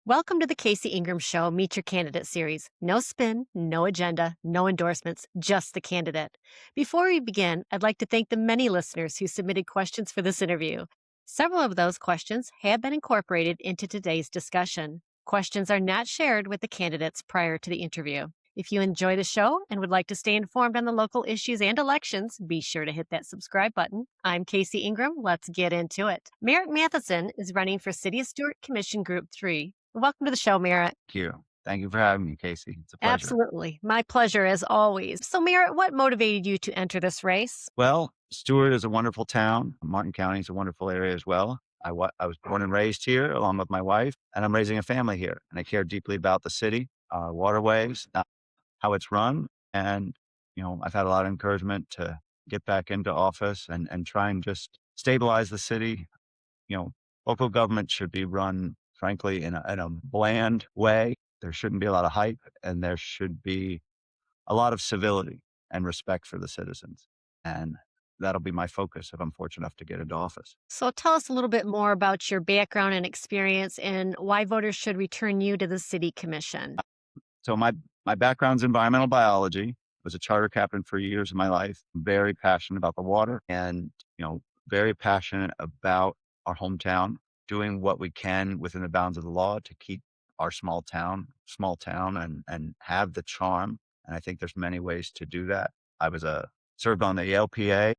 Welcome to the Casey Ingram Show Meet Your Candidate series. No spin, no agenda, no endorsements, just the candidate. Before we begin, I'd like to thank the many listeners who submitted questions for this interview. Several of those questions have been incorporated into today's discussion. Questions are not shared with the candidates prior to the interview. If you enjoy the show and would like to stay informed on the local issues and elections, be sure to hit that subscribe button. I'm Casey Ingram. Let's get into it. Merritt Matheson is running for City of Stuart Commission Group 3. Welcome to the show, Merritt. Thank you. Thank you for having me, Casey. It's a pleasure. Absolutely. My pleasure as always. So, Merritt, what motivated you to enter this race? Well, Stewart is a wonderful town. Martin County is a wonderful area as well. I was born and raised here along with my wife, and I'm raising a family here. And I care deeply about the city, our waterways, how it's run. And, I've had a lot of encouragement to get back into office and try and just stabilize the city. Local government should be run, frankly, in a bland way. There shouldn't be a lot of hype, and there should be a lot of civility and respect for the citizens. And that'll be my focus if I'm fortunate enough to get into office. So, tell us a little bit more about your background and experience and why voters should return you to the City Commission. So my background's environmental biology. I was a charter captain for years of my life. Very passionate about the water and, very passionate about our hometown, doing what we can within the bounds of the law to keep our small town and have the charm. And I think there's many ways to do that. I was served on the LPA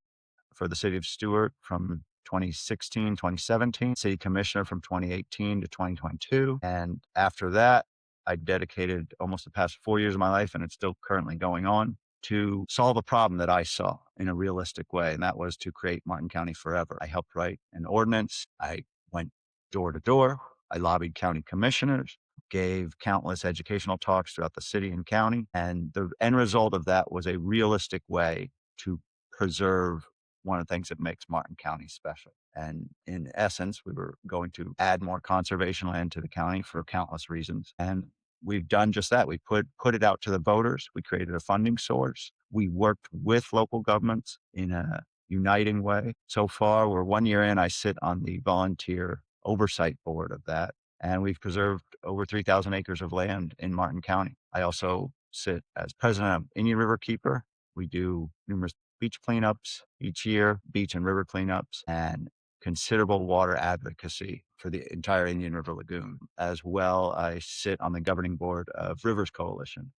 for the city of Stuart from 2016, 2017, city commissioner from 2018 to 2022. And after that, I dedicated almost the past 4 years of my life, and it's still currently going on, to solve a problem that I saw in a realistic way. And that was to create Martin County forever. I helped write an ordinance. I went door to door. I lobbied county commissioners, gave countless educational talks throughout the city and county. And the end result of that was a realistic way to preserve one of the things that makes Martin County special. And in essence, we were going to add more conservation land to the county for countless reasons. And we've done just that. We put it out to the voters. We created a funding source. We worked with local governments in a uniting way. So far, we're 1 year in. I sit on the volunteer oversight board of that. And we've preserved over 3,000 acres of land in Martin County. I also sit as president of Indian River Keeper. We do numerous beach cleanups each year, beach and river cleanups, and considerable water advocacy for the entire Indian River Lagoon. As well, I sit on the governing board of Rivers Coalition.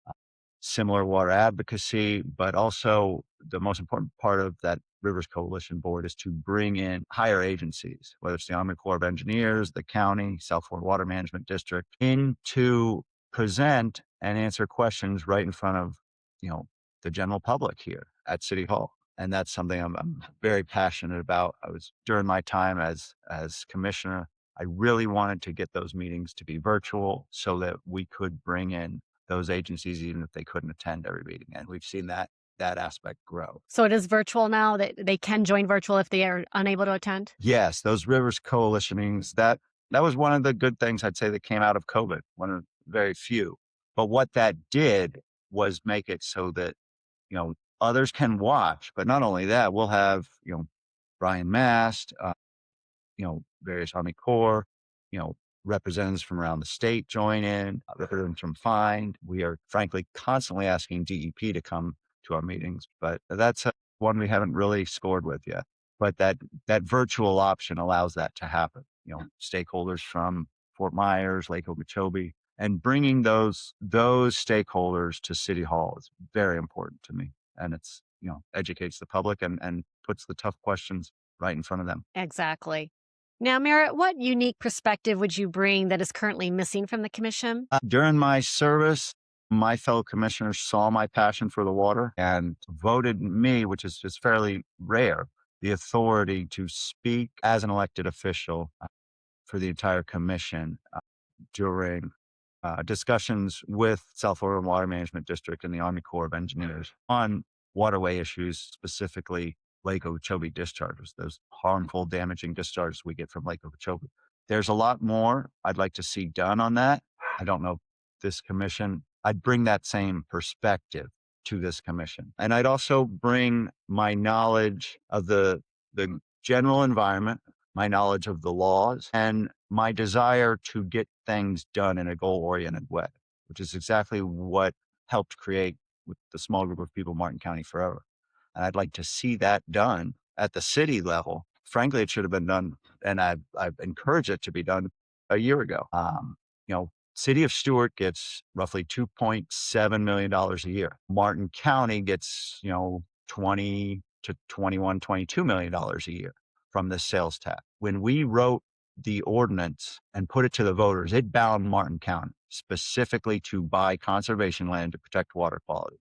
Similar water advocacy, but also the most important part of that Rivers Coalition board is to bring in higher agencies, whether it's the Army Corps of Engineers, the county, South Florida Water Management District, in to present and answer questions right in front of, the general public here at City Hall. And that's something I'm very passionate about. During my time as commissioner, I really wanted to get those meetings to be virtual so that we could bring in those agencies, even if they couldn't attend every meeting. And we've seen that aspect grow. So, it is virtual now that they can join virtual if they are unable to attend? Yes, those Rivers Coalition meetings, that was one of the good things I'd say that came out of COVID, one of very few. But what that did was make it so that, others can watch. But not only that, we'll have, Brian Mast, various Army Corps, representatives from around the state join in, representatives from FIND. We are frankly constantly asking DEP to come to our meetings, but that's one we haven't really scored with yet. But that virtual option allows that to happen. Stakeholders from Fort Myers, Lake Okeechobee, and bringing those stakeholders to City Hall is very important to me. And it's, educates the public and puts the tough questions right in front of them. Exactly. Now, Merritt, what unique perspective would you bring that is currently missing from the commission? During my service, my fellow commissioners saw my passion for the water and voted me, which is just fairly rare, the authority to speak as an elected official for the entire commission during discussions with South Florida Water Management District and the Army Corps of Engineers on waterway issues, specifically Lake Okeechobee discharges, those harmful, damaging discharges we get from Lake Okeechobee. There's a lot more I'd like to see done on that. I don't know if this commission, I'd bring that same perspective to this commission. And I'd also bring my knowledge of the general environment, my knowledge of the laws, and my desire to get things done in a goal-oriented way, which is exactly what helped create with the small group of people Martin County Forever. And I'd like to see that done at the city level. Frankly, it should have been done, and I've encouraged it to be done a year ago. City of Stuart gets roughly $2.7 million a year. Martin County gets, 20 to 21, $22 million a year from this sales tax. When we wrote the ordinance and put it to the voters, it bound Martin County specifically to buy conservation land to protect water quality.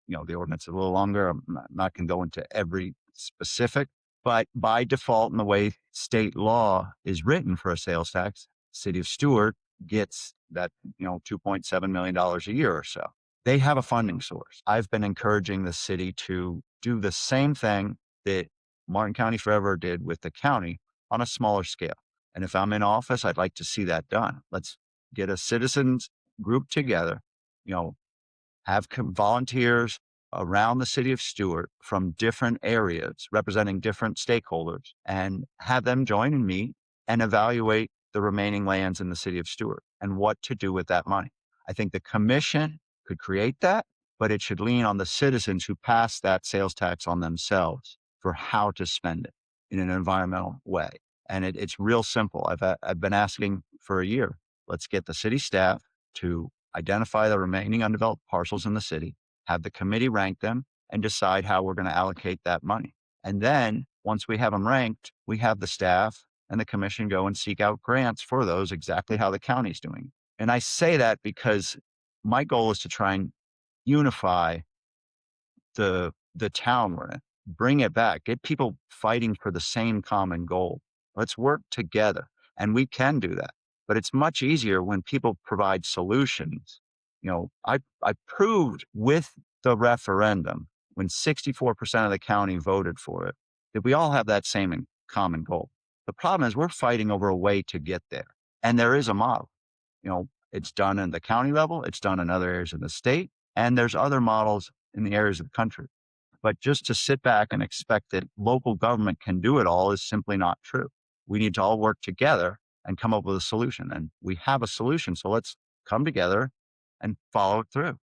The ordinance is a little longer. I'm not going to go into every specific, but by default, in the way state law is written for a sales tax, City of Stuart gets that, $2.7 million a year or so. They have a funding source. I've been encouraging the city to do the same thing that Martin County Forever did with the county on a smaller scale. And if I'm in office, I'd like to see that done. Let's get a citizens group together, have volunteers around the city of Stuart from different areas representing different stakeholders and have them join and meet and evaluate the remaining lands in the city of Stuart and what to do with that money. I think the commission could create that, but it should lean on the citizens who pass that sales tax on themselves for how to spend it in an environmental way. And it's real simple. I've been asking for a year. Let's get the city staff to identify the remaining undeveloped parcels in the city, have the committee rank them, and decide how we're going to allocate that money. And then once we have them ranked, we have the staff and the commission go and seek out grants for those, exactly how the county's doing. And I say that because my goal is to try and unify the town we're in, bring it back, get people fighting for the same common goal. Let's work together. And we can do that. But it's much easier when people provide solutions. I proved with the referendum, when 64% of the county voted for it, that we all have that same common goal. The problem is we're fighting over a way to get there. And there is a model. It's done in the county level, it's done in other areas of the state, and there's other models in the areas of the country. But just to sit back and expect that local government can do it all is simply not true. We need to all work together and come up with a solution. And we have a solution. So let's come together and follow it through.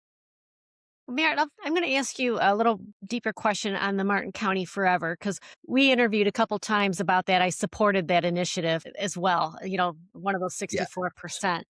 Merritt, I'm going to ask you a little deeper question on the Martin County Forever, because we interviewed a couple times about that. I supported that initiative as well, one of those Yeah. 64%.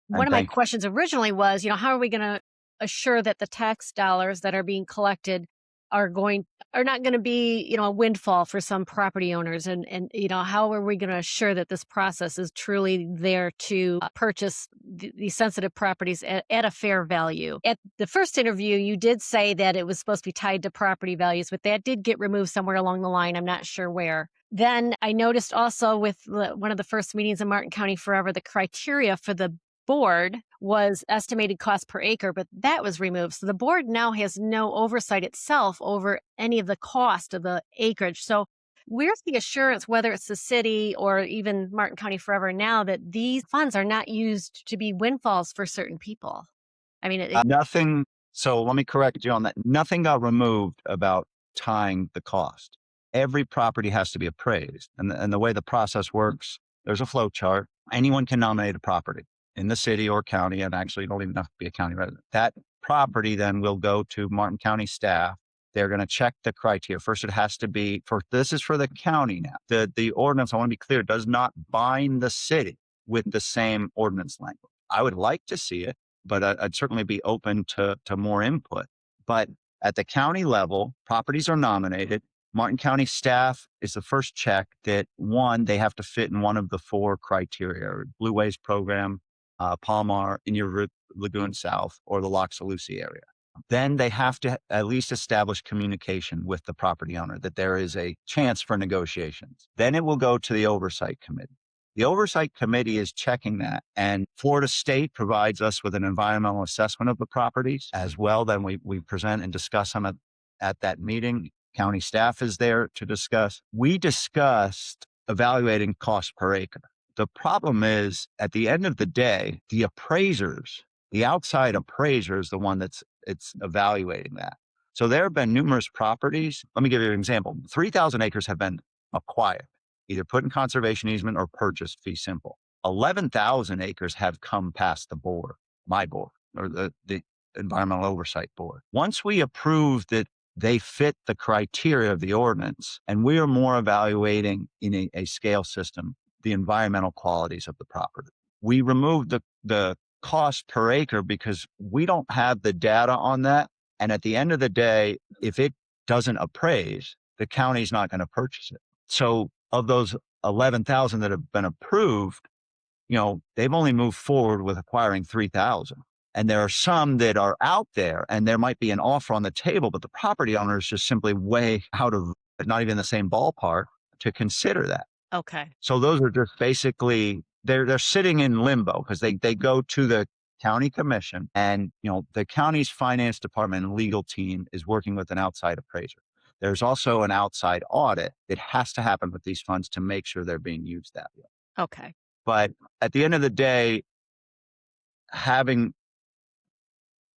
One And of my thank you. questions originally was, how are we going to assure that the tax dollars that are being collected are not going to be, a windfall for some property owners, and how are we going to assure that this process is truly there to purchase these sensitive properties at a fair value? At the first interview, you did say that it was supposed to be tied to property values, but that did get removed somewhere along the line. I'm not sure where. Then I noticed also with one of the first meetings in Martin County Forever, the criteria for the board was estimated cost per acre, but that was removed. So the board now has no oversight itself over any of the cost of the acreage. So where's the assurance, whether it's the city or even Martin County Forever now, that these funds are not used to be windfalls for certain people? I mean, Nothing. So let me correct you on that. Nothing got removed about tying the cost. Every property has to be appraised. And the way the process works, there's a flow chart. Anyone can nominate a property in the city or county, and actually you don't even have to be a county resident. That property then will go to Martin County staff. They're going to check the criteria. First, it has to be this is for the county now. The ordinance, I want to be clear, does not bind the city with the same ordinance language. I would like to see it, but I'd certainly be open to more input. But at the county level, properties are nominated. Martin County staff is the first check that, one, they have to fit in one of the four criteria: Blue Ways program, Palmar, in your Lagoon South, or the Loxalucy area. Then they have to at least establish communication with the property owner that there is a chance for negotiations. Then it will go to the oversight committee. The oversight committee is checking that, and Florida State provides us with an environmental assessment of the properties as well. Then we present and discuss them at that meeting. County staff is there to discuss. We discussed evaluating cost per acre. The problem is, at the end of the day, the appraisers, the outside appraiser is the one it's evaluating that. So there have been numerous properties. Let me give you an example. 3,000 acres have been acquired. either put in conservation easement or purchased fee simple. 11,000 acres have come past the board, my board, or the environmental oversight board. Once we approve that they fit the criteria of the ordinance, and we are more evaluating in a scale system the environmental qualities of the property. We remove the cost per acre because we don't have the data on that. And at the end of the day, if it doesn't appraise, the county's not going to purchase it. So of those 11,000 that have been approved, they've only moved forward with acquiring 3,000. And there are some that are out there and there might be an offer on the table, but the property owner is just simply way out of, not even the same ballpark to consider that. Okay. So those are just basically, they're sitting in limbo because they go to the county commission, and the county's finance department and legal team is working with an outside appraiser. There's also an outside audit that has to happen with these funds to make sure they're being used that way. Okay. But at the end of the day, having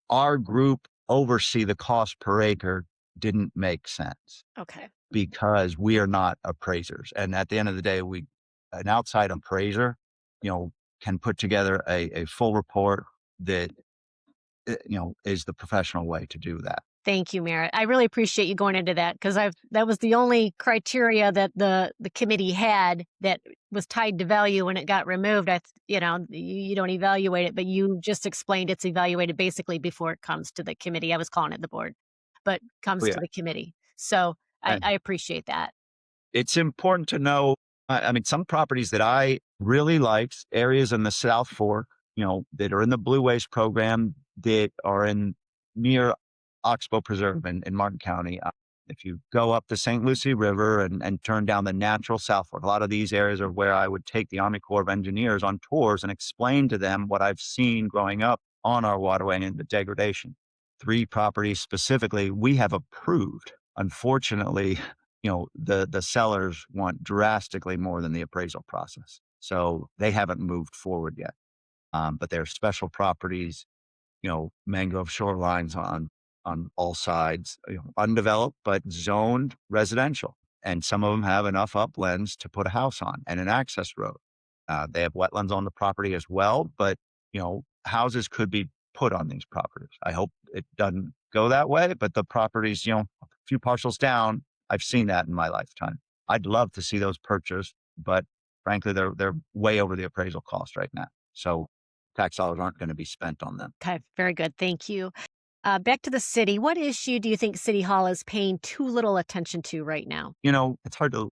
our group oversee the cost per acre didn't make sense Okay. because we are not appraisers. And at the end of the day, an outside appraiser, can put together a full report that, is the professional way to do that. Thank you, Merritt. I really appreciate you going into that because that was the only criteria that the committee had that was tied to value when it got removed. You don't evaluate it, but you just explained it's evaluated basically before it comes to the committee. I was calling it the board, but Oh, comes yeah. to the committee. So I appreciate that. It's important to know. I mean, some properties that I really liked, areas in the South Fork, that are in the Blue Waste program, that are in near Oxbow Preserve in Martin County. If you go up the St. Lucie River and turn down the natural South Fork, a lot of these areas are where I would take the Army Corps of Engineers on tours and explain to them what I've seen growing up on our waterway and the degradation. 3 properties specifically we have approved. Unfortunately, the sellers want drastically more than the appraisal process. So they haven't moved forward yet. But they're special properties, mangrove shorelines on all sides, undeveloped, but zoned residential. And some of them have enough uplands to put a house on and an access road. They have wetlands on the property as well, but, houses could be put on these properties. I hope it doesn't go that way, but the properties, a few parcels down, I've seen that in my lifetime. I'd love to see those purchased, but frankly, they're way over the appraisal cost right now. So tax dollars aren't going to be spent on them. Okay. Very good. Thank you. Back to the city. What issue do you think City Hall is paying too little attention to right now? It's hard to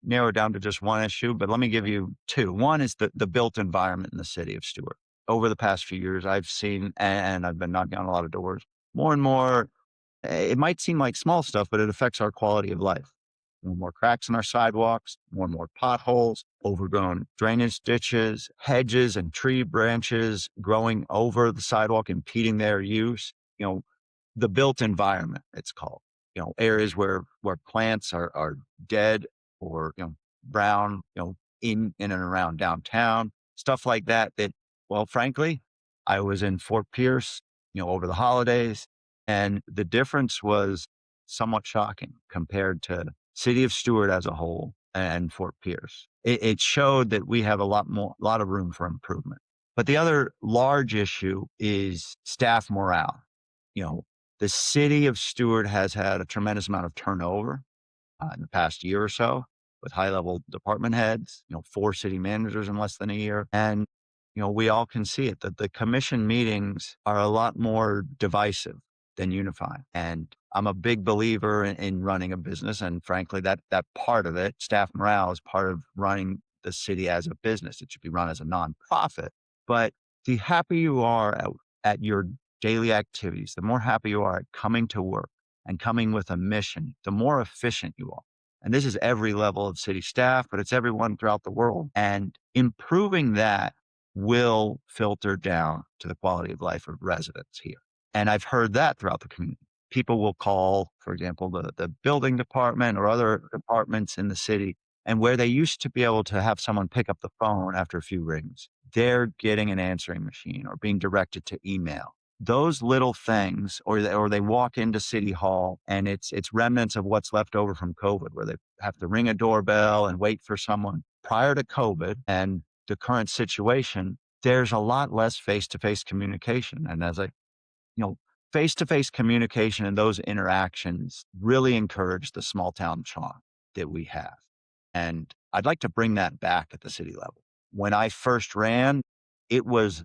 narrow down to just one issue, but let me give you 2. One is the built environment in the city of Stuart. Over the past few years, I've seen, and I've been knocking on a lot of doors, more and more. It might seem like small stuff, but it affects our quality of life. More and more cracks in our sidewalks, more and more potholes, overgrown drainage ditches, hedges and tree branches growing over the sidewalk, impeding their use. The built environment, it's called. Areas where plants are dead or brown, in and around downtown, stuff like that. Well, frankly, I was in Fort Pierce, over the holidays, and the difference was somewhat shocking compared to City of Stuart as a whole and Fort Pierce. It showed that we have a lot of room for improvement. But the other large issue is staff morale. The City of Stuart has had a tremendous amount of turnover in the past year or so, with high-level department heads, 4 city managers in less than a year. And, we all can see it, that the commission meetings are a lot more divisive than unifying. And I'm a big believer in running a business. And frankly, that part of it, staff morale, is part of running the city as a business. It should be run as a nonprofit. But the happier you are at your daily activities, the more happy you are at coming to work and coming with a mission, the more efficient you are. And this is every level of city staff, but it's everyone throughout the world. And improving that will filter down to the quality of life of residents here. And I've heard that throughout the community. People will call, for example, the building department or other departments in the city, and where they used to be able to have someone pick up the phone after a few rings, they're getting an answering machine or being directed to email. those little things, or they walk into City Hall and it's remnants of what's left over from COVID, where they have to ring a doorbell and wait for someone. Prior to COVID and the current situation, there's a lot less face-to-face communication. And as I, you know, face-to-face communication and those interactions really encourage the small town charm that we have. And I'd like to bring that back at the city level. When I first ran, it was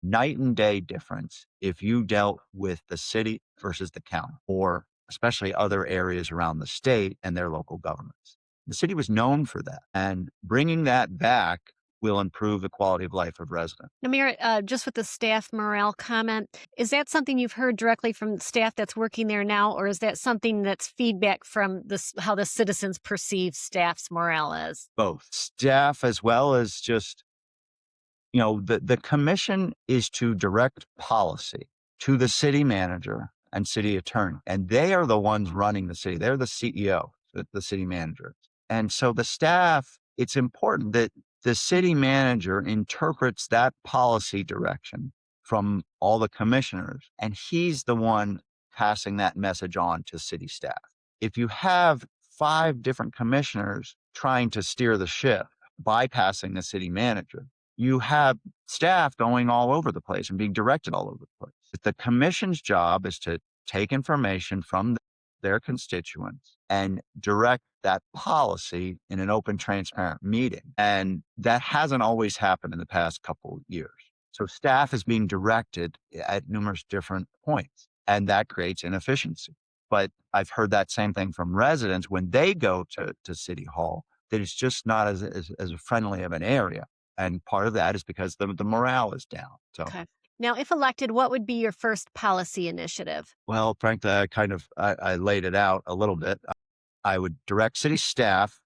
night and day difference if you dealt with the city versus the county, or especially other areas around the state and their local governments. The city was known for that. And bringing that back will improve the quality of life of residents. Now, Merritt, just with the staff morale comment, is that something you've heard directly from staff that's working there now, or is that something that's feedback from this, how the citizens perceive staff's morale is? Both staff as well as just, the commission is to direct policy to the city manager and city attorney, and they are the ones running the city. They're the CEO, the city manager. And so the staff, it's important that the city manager interprets that policy direction from all the commissioners, and he's the one passing that message on to city staff. If you have 5 different commissioners trying to steer the ship, bypassing the city manager, you have staff going all over the place and being directed all over the place. The commission's job is to take information from their constituents and direct that policy in an open, transparent meeting. And that hasn't always happened in the past couple of years. So staff is being directed at numerous different points, and that creates inefficiency. But I've heard that same thing from residents when they go to City Hall, that it's just not as friendly of an area. And part of that is because the morale is down. So, Okay. Now, if elected, what would be your first policy initiative? well, frankly, I laid it out a little bit. I would direct city staff,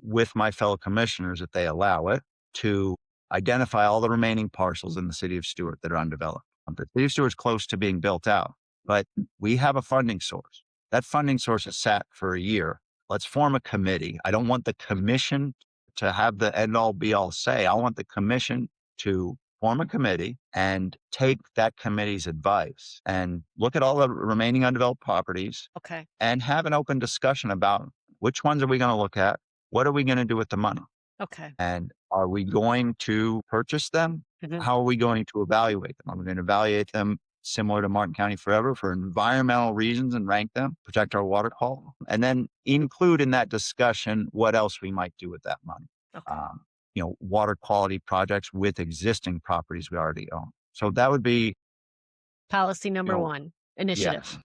with my fellow commissioners, if they allow it, to identify all the remaining parcels in the city of Stuart that are undeveloped. The city of Stuart is close to being built out, but we have a funding source. That funding source is sat for a year. Let's form a committee. I don't want the commission to have the end all be all say. I want the commission to form a committee and take that committee's advice and look at all the remaining undeveloped properties Okay. and have an open discussion about which ones are we going to look at? What are we going to do with the money? Okay. And are we going to purchase them? Mhm. How are we going to evaluate them? Are we going to evaluate them similar to Martin County Forever for environmental reasons and rank them, protect our water quality, and then include in that discussion what else we might do with that money? Okay. Water quality projects with existing properties we already own. So that would be, Policy you number know, one, initiative. yes.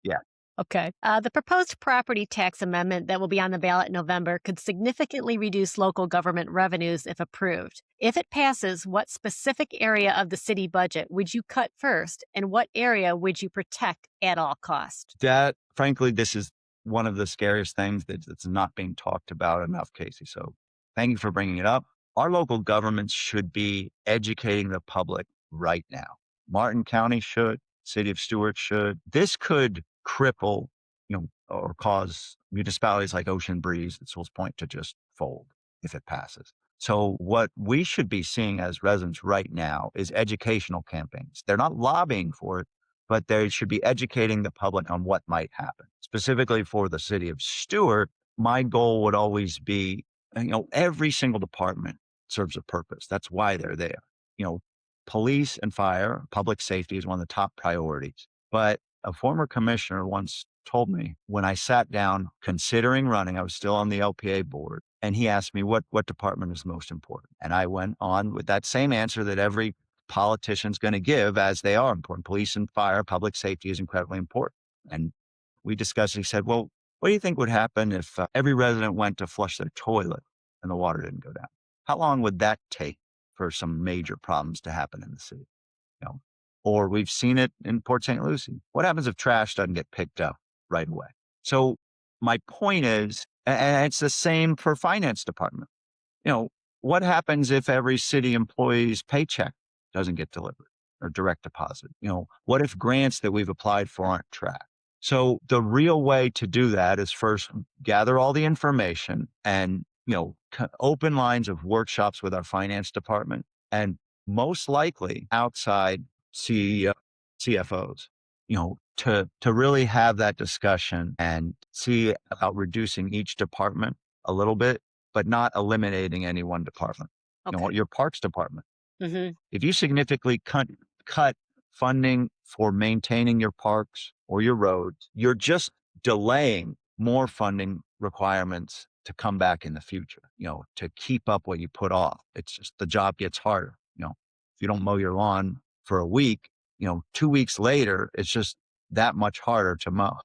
Yeah. Okay. The proposed property tax amendment that will be on the ballot in November could significantly reduce local government revenues if approved. If it passes, what specific area of the city budget would you cut first, and what area would you protect at all cost? That, frankly, this is one of the scariest things that's not being talked about enough, Casey. So thank you for bringing it up. Our local governments should be educating the public right now. Martin County should, City of Stuart should. This could cripple, or cause municipalities like Ocean Breeze at Souls Point to just fold if it passes. So what we should be seeing as residents right now is educational campaigns. They're not lobbying for it, but they should be educating the public on what might happen. Specifically for the city of Stuart, my goal would always be, every single department serves a purpose. That's why they're there. Police and fire, public safety is one of the top priorities. But a former commissioner once told me when I sat down considering running, I was still on the LPA board, and he asked me what department is most important. And I went on with that same answer that every politician's going to give, as they are important. Police and fire, public safety is incredibly important. And we discussed, he said, well, what do you think would happen if every resident went to flush their toilet and the water didn't go down? How long would that take for some major problems to happen in the city? Or we've seen it in Port St. Lucie. What happens if trash doesn't get picked up right away? So my point is, and it's the same for finance department. What happens if every city employee's paycheck doesn't get delivered or direct deposit? What if grants that we've applied for aren't tracked? So the real way to do that is first gather all the information and, open lines of workshops with our finance department, and most likely outside CEO CFOs, to really have that discussion and see about reducing each department a little bit, but not eliminating any one department. Okay. Your parks department. Hmm. If you significantly cut funding for maintaining your parks or your roads, you're just delaying more funding requirements to come back in the future, to keep up what you put off. It's just the job gets harder. If you don't mow your lawn for a week, 2 weeks later, it's just that much harder to mow.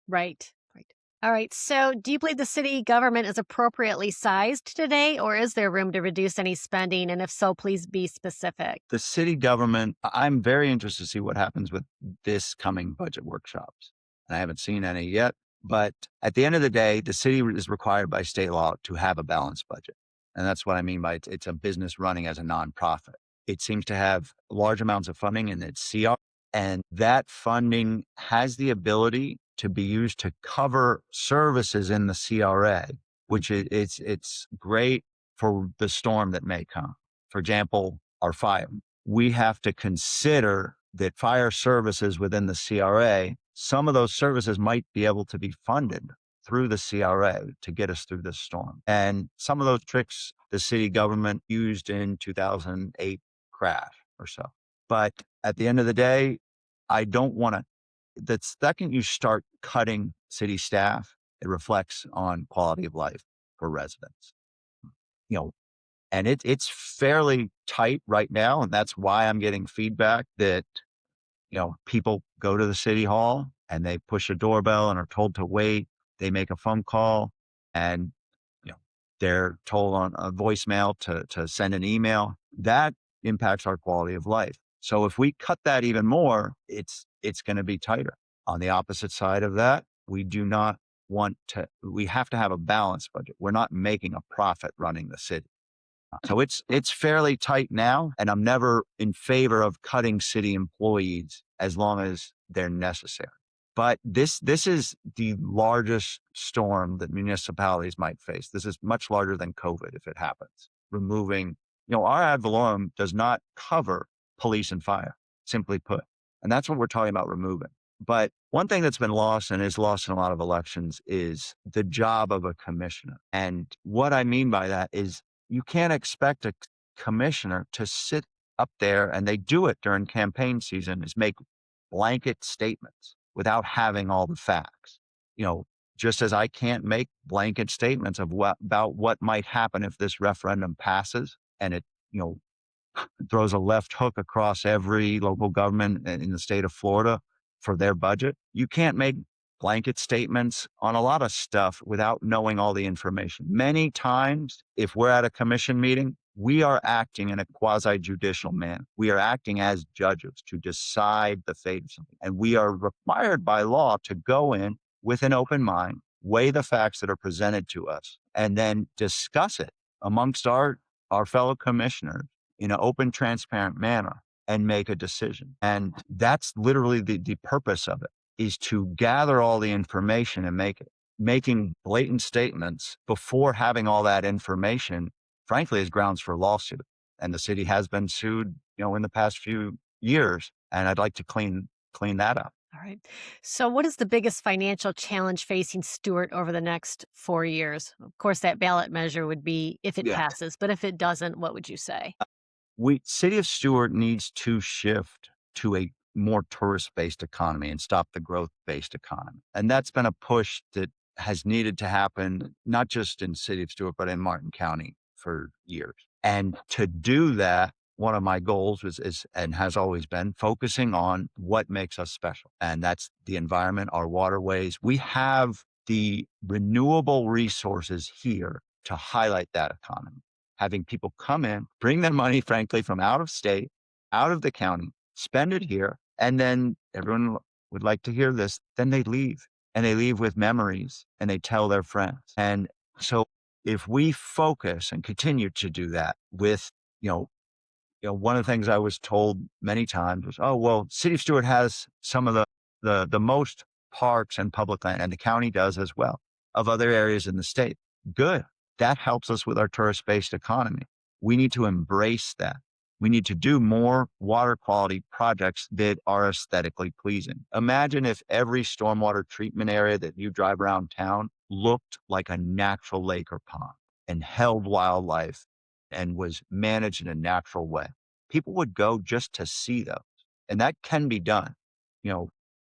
Right. Right. All right. So, do you believe the city government is appropriately sized today, or is there room to reduce any spending? And if so, please be specific. The city government, I'm very interested to see what happens with this coming budget workshops. And I haven't seen any yet. But at the end of the day, the city is required by state law to have a balanced budget. And that's what I mean by it's a business running as a nonprofit. It seems to have large amounts of funding in its CR, and that funding has the ability to be used to cover services in the CRA, which it's great for the storm that may come. For example, our fire. We have to consider that fire services within the CRA, some of those services might be able to be funded through the CRA to get us through this storm. And some of those tricks the city government used in 2008 crash or so. But at the end of the day, I don't want to, the second you start cutting city staff, it reflects on quality of life for residents. You know, and it's fairly tight right now. And that's why I'm getting feedback that, people go to the city hall and they push a doorbell and are told to wait. They make a phone call and, you know, they're told on a voicemail to send an email. That impacts our quality of life. So if we cut that even more, it's going to be tighter. On the opposite side of that, we have to have a balanced budget. We're not making a profit running the city. So it's fairly tight now, and I'm never in favor of cutting city employees as long as they're necessary. But this is the largest storm that municipalities might face. This is much larger than COVID if it happens. Removing, our ad valorem does not cover police and fire, simply put. And that's what we're talking about removing. But one thing that's been lost and is lost in a lot of elections is the job of a commissioner. And what I mean by that is you can't expect a commissioner to sit up there, and they do it during campaign season, is make blanket statements without having all the facts. Just as I can't make blanket statements about what might happen if this referendum passes and it, throws a left hook across every local government in the state of Florida for their budget. You can't make blanket statements on a lot of stuff without knowing all the information. Many times, if we're at a commission meeting, we are acting in a quasi-judicial manner. We are acting as judges to decide the fate of something. And we are required by law to go in with an open mind, weigh the facts that are presented to us, and then discuss it amongst our fellow commissioners in an open, transparent manner and make a decision. And that's literally the purpose of it, is to gather all the information and making blatant statements before having all that information, frankly, is grounds for lawsuit. And the city has been sued, in the past few years. And I'd like to clean that up. All right. So, what is the biggest financial challenge facing Stewart over the next 4 years? Of course, that ballot measure would be if it Yeah. passes, but if it doesn't, what would you say? City of Stuart needs to shift to a more tourist-based economy and stop the growth-based economy. And that's been a push that has needed to happen, not just in City of Stuart, but in Martin County for years. And to do that, one of my goals is and has always been focusing on what makes us special. And that's the environment, our waterways. We have the renewable resources here to highlight that economy. Having people come in, bring their money, frankly, from out of state, out of the county, spend it here, and then everyone would like to hear this. Then they leave, and they leave with memories, and they tell their friends. And so, if we focus and continue to do that with, one of the things I was told many times was, oh, well, City of Stuart has some of the most parks and public land, and the county does as well, of other areas in the state. Good. That helps us with our tourist-based economy. We need to embrace that. We need to do more water quality projects that are aesthetically pleasing. Imagine if every stormwater treatment area that you drive around town looked like a natural lake or pond and held wildlife and was managed in a natural way. People would go just to see those. And that can be done, you know.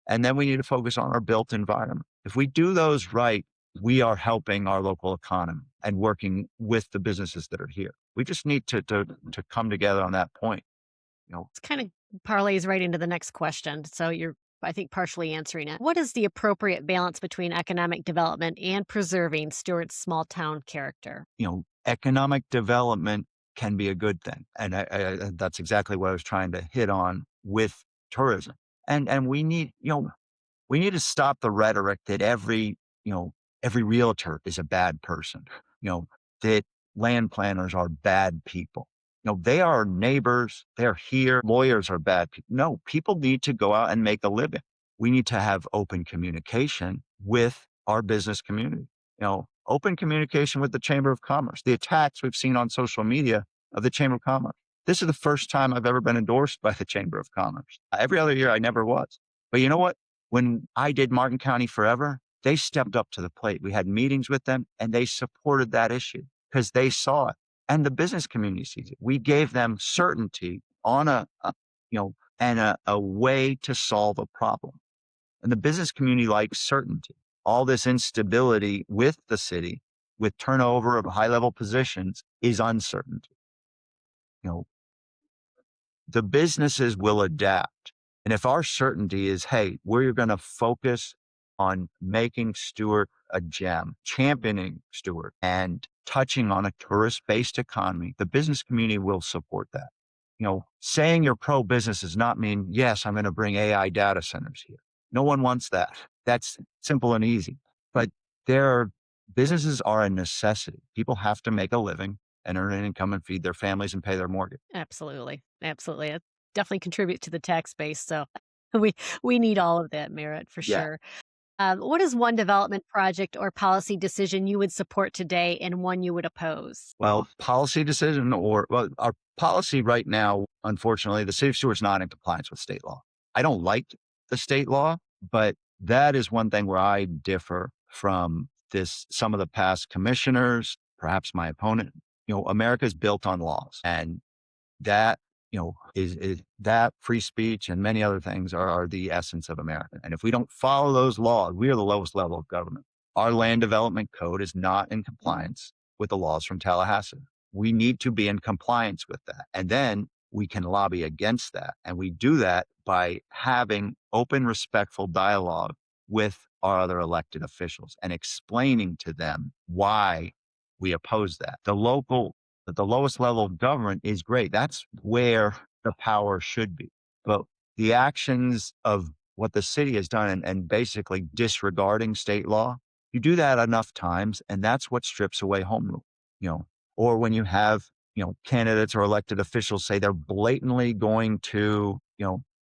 And then we need to focus on our built environment. If we do those right, we are helping our local economy and working with the businesses that are here. We just need to come together on that point. You know, It's kind of parlays right into the next question. So you're, I think, partially answering it. What is the appropriate balance between economic development and preserving Stewart's small town character? economic development can be a good thing, and that's exactly what I was trying to hit on with tourism. And we need to stop the rhetoric that every realtor is a bad person, that land planners are bad people. They are neighbors, they're here, lawyers are bad people. No, people need to go out and make a living. We need to have open communication with our business community, open communication with the Chamber of Commerce. The attacks we've seen on social media of the Chamber of Commerce. This is the first time I've ever been endorsed by the Chamber of Commerce. Every other year I never was. But you know what? When I did Martin County Forever, they stepped up to the plate. We had meetings with them and they supported that issue because they saw it. And the business community sees it. We gave them certainty on a way to solve a problem. And the business community likes certainty. All this instability with the city, with turnover of high level positions, is uncertainty. You know, the businesses will adapt. And if our certainty is, hey, we're going to focus on making Stuart a gem, championing Stuart and touching on a tourist based economy, the business community will support that. Saying you're pro business does not mean, yes, I'm going to bring AI data centers here. No one wants that. That's simple and easy. But businesses are a necessity. People have to make a living and earn an income and feed their families and pay their mortgage. Absolutely. Absolutely. It definitely contribute to the tax base. So we we need all of that, Merritt, for Yeah. sure. What is one development project or policy decision you would support today and one you would oppose? Well, policy decision our policy right now, unfortunately, the city of Stewart's not in compliance with state law. I don't like the state law, but that is one thing where I differ from some of the past commissioners, perhaps my opponent. America's built on laws, and that is that free speech and many other things are the essence of America. And if we don't follow those laws, we are the lowest level of government. Our land development code is not in compliance with the laws from Tallahassee. We need to be in compliance with that. And then we can lobby against that. And we do that by having open, respectful dialogue with our other elected officials and explaining to them why we oppose that. The lowest level of government is great. That's where the power should be. But the actions of what the city has done and basically disregarding state law, you do that enough times, and that's what strips away home rule. Or when you have, candidates or elected officials say they're blatantly going to,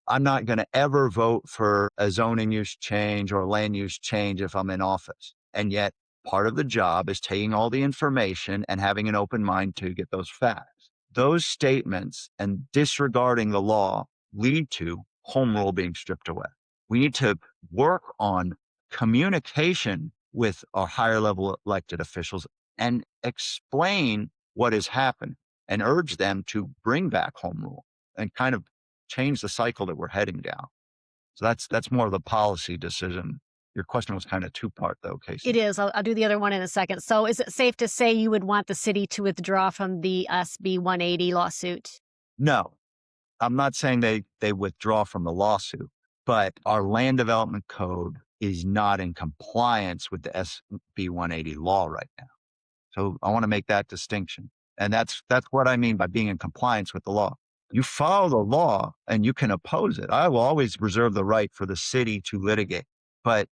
I'm not going to ever vote for a zoning use change or a land use change if I'm in office. And yet part of the job is taking all the information and having an open mind to get those facts. Those statements and disregarding the law lead to home rule being stripped away. We need to work on communication with our higher level elected officials and explain what has happened and urge them to bring back home rule and kind of change the cycle that we're heading down. So that's more of the policy decision. Your question was kind of two-part though, Casey. It is. I'll do the other one in a second. So is it safe to say you would want the city to withdraw from the SB 180 lawsuit? No, I'm not saying they withdraw from the lawsuit, but our land development code is not in compliance with the SB 180 law right now. So I want to make that distinction. And that's what I mean by being in compliance with the law. You follow the law and you can oppose it. I will always reserve the right for the city to litigate. But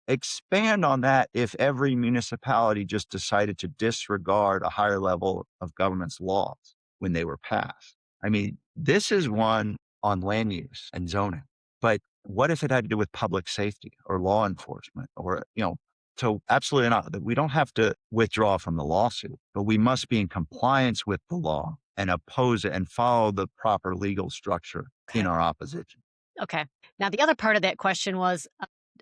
expand on that if every municipality just decided to disregard a higher level of government's laws when they were passed. This is one on land use and zoning. But what if it had to do with public safety or law enforcement so absolutely not. We don't have to withdraw from the lawsuit, but we must be in compliance with the law and oppose it and follow the proper legal structure in Okay. our opposition. Okay. Now, the other part of that question was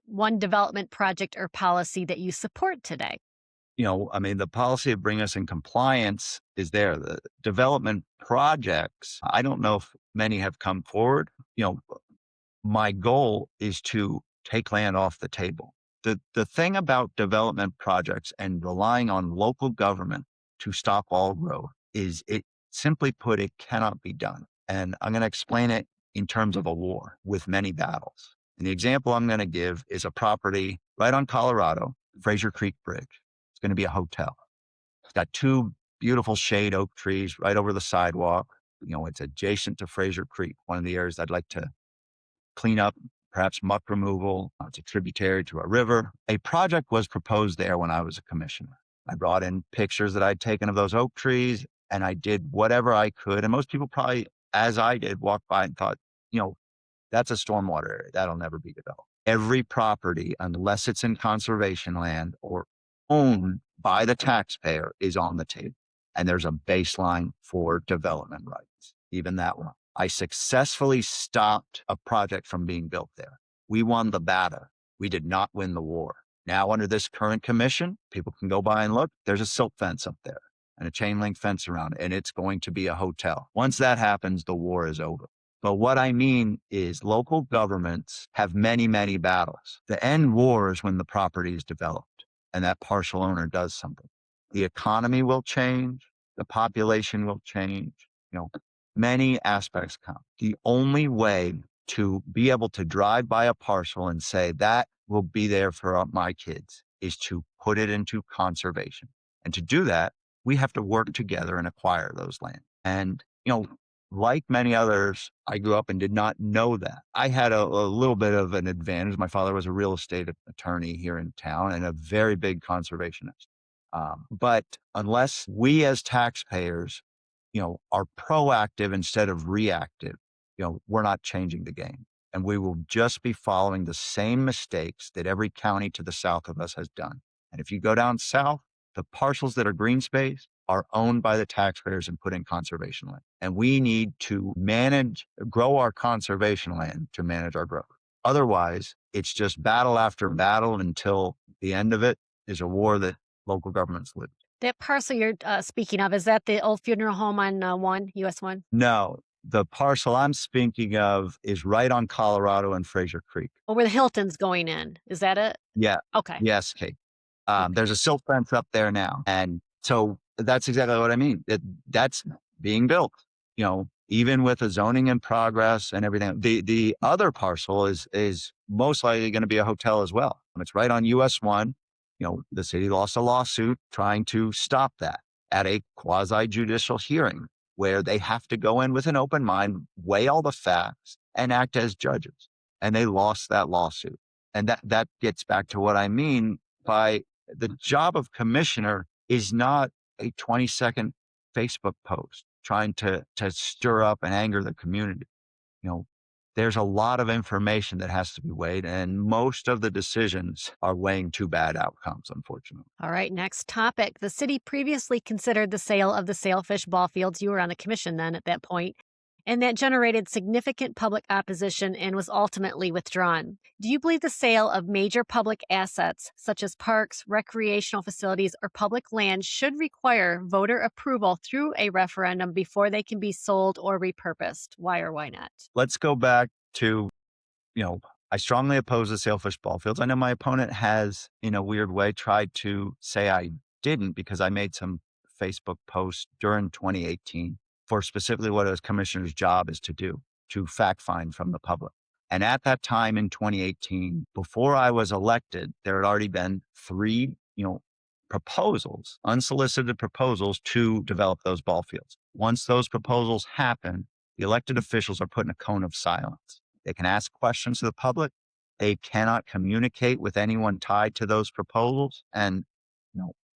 one development project or policy that you support today. I mean, the policy of bringing us in compliance is there. The development projects, I don't know if many have come forward. My goal is to take land off the table. The thing about development projects and relying on local government to stop all growth is, it simply put, it cannot be done. And I'm going to explain it in terms of a war with many battles. And the example I'm going to give is a property right on Colorado, Fraser Creek Bridge. It's going to be a hotel. It's got two beautiful shade oak trees right over the sidewalk. It's adjacent to Fraser Creek, one of the areas I'd like to clean up, perhaps muck removal. It's a tributary to a river. A project was proposed there when I was a commissioner. I brought in pictures that I'd taken of those oak trees, and I did whatever I could. And most people probably, as I did, walked by and thought, that's a stormwater area. That'll never be developed. Every property, unless it's in conservation land or owned by the taxpayer, is on the table. And there's a baseline for development rights, even that one. I successfully stopped a project from being built there. We won the battle. We did not win the war. Now, under this current commission, people can go by and look. There's a silt fence up there and a chain link fence around it, and it's going to be a hotel. Once that happens, the war is over. But what I mean is, local governments have many, many battles. The end war is when the property is developed and that partial owner does something. The economy will change. The population will change. Many aspects come. The only way to be able to drive by a parcel and say that will be there for my kids is to put it into conservation. And to do that, we have to work together and acquire those land. And, like many others, I grew up and did not know that. I had a little bit of an advantage. My father was a real estate attorney here in town and a very big conservationist. But unless we as taxpayers, are proactive instead of reactive, we're not changing the game. And we will just be following the same mistakes that every county to the south of us has done. And if you go down south, the parcels that are green space are owned by the taxpayers and put in conservation land. And we need to grow our conservation land to manage our growth. Otherwise, it's just battle after battle until the end of it is a war that local governments lose. That parcel you're speaking of, is that the old funeral home on US 1? No, the parcel I'm speaking of is right on Colorado and Fraser Creek. Oh, where the Hilton's going in. Is that it? Yeah. Okay. Yes, Kate. Okay. There's a silt fence up there now. And so that's exactly what I mean. That's being built, even with the zoning in progress and everything. The other parcel is most likely going to be a hotel as well. It's right on US 1. The city lost a lawsuit trying to stop that at a quasi judicial hearing, where they have to go in with an open mind, weigh all the facts, and act as judges. And they lost that lawsuit. And that gets back to what I mean by the job of commissioner is not a 20-second Facebook post trying to stir up and anger the community. There's a lot of information that has to be weighed, and most of the decisions are weighing too bad outcomes, unfortunately. All right, next topic. The city previously considered the sale of the Sailfish Ballfields. You were on the commission then at that point, and that generated significant public opposition and was ultimately withdrawn. Do you believe the sale of major public assets, such as parks, recreational facilities, or public land, should require voter approval through a referendum before they can be sold or repurposed? Why or why not? Let's go back to, I strongly oppose the Sailfish Ballfields. I know my opponent has, in a weird way, tried to say I didn't, because I made some Facebook posts during 2018 for specifically what a commissioner's job is to do, to fact find from the public. And at that time in 2018, before I was elected, there had already been 3, proposals, unsolicited proposals to develop those ball fields. Once those proposals happen, the elected officials are put in a cone of silence. They can ask questions to the public. They cannot communicate with anyone tied to those proposals. And,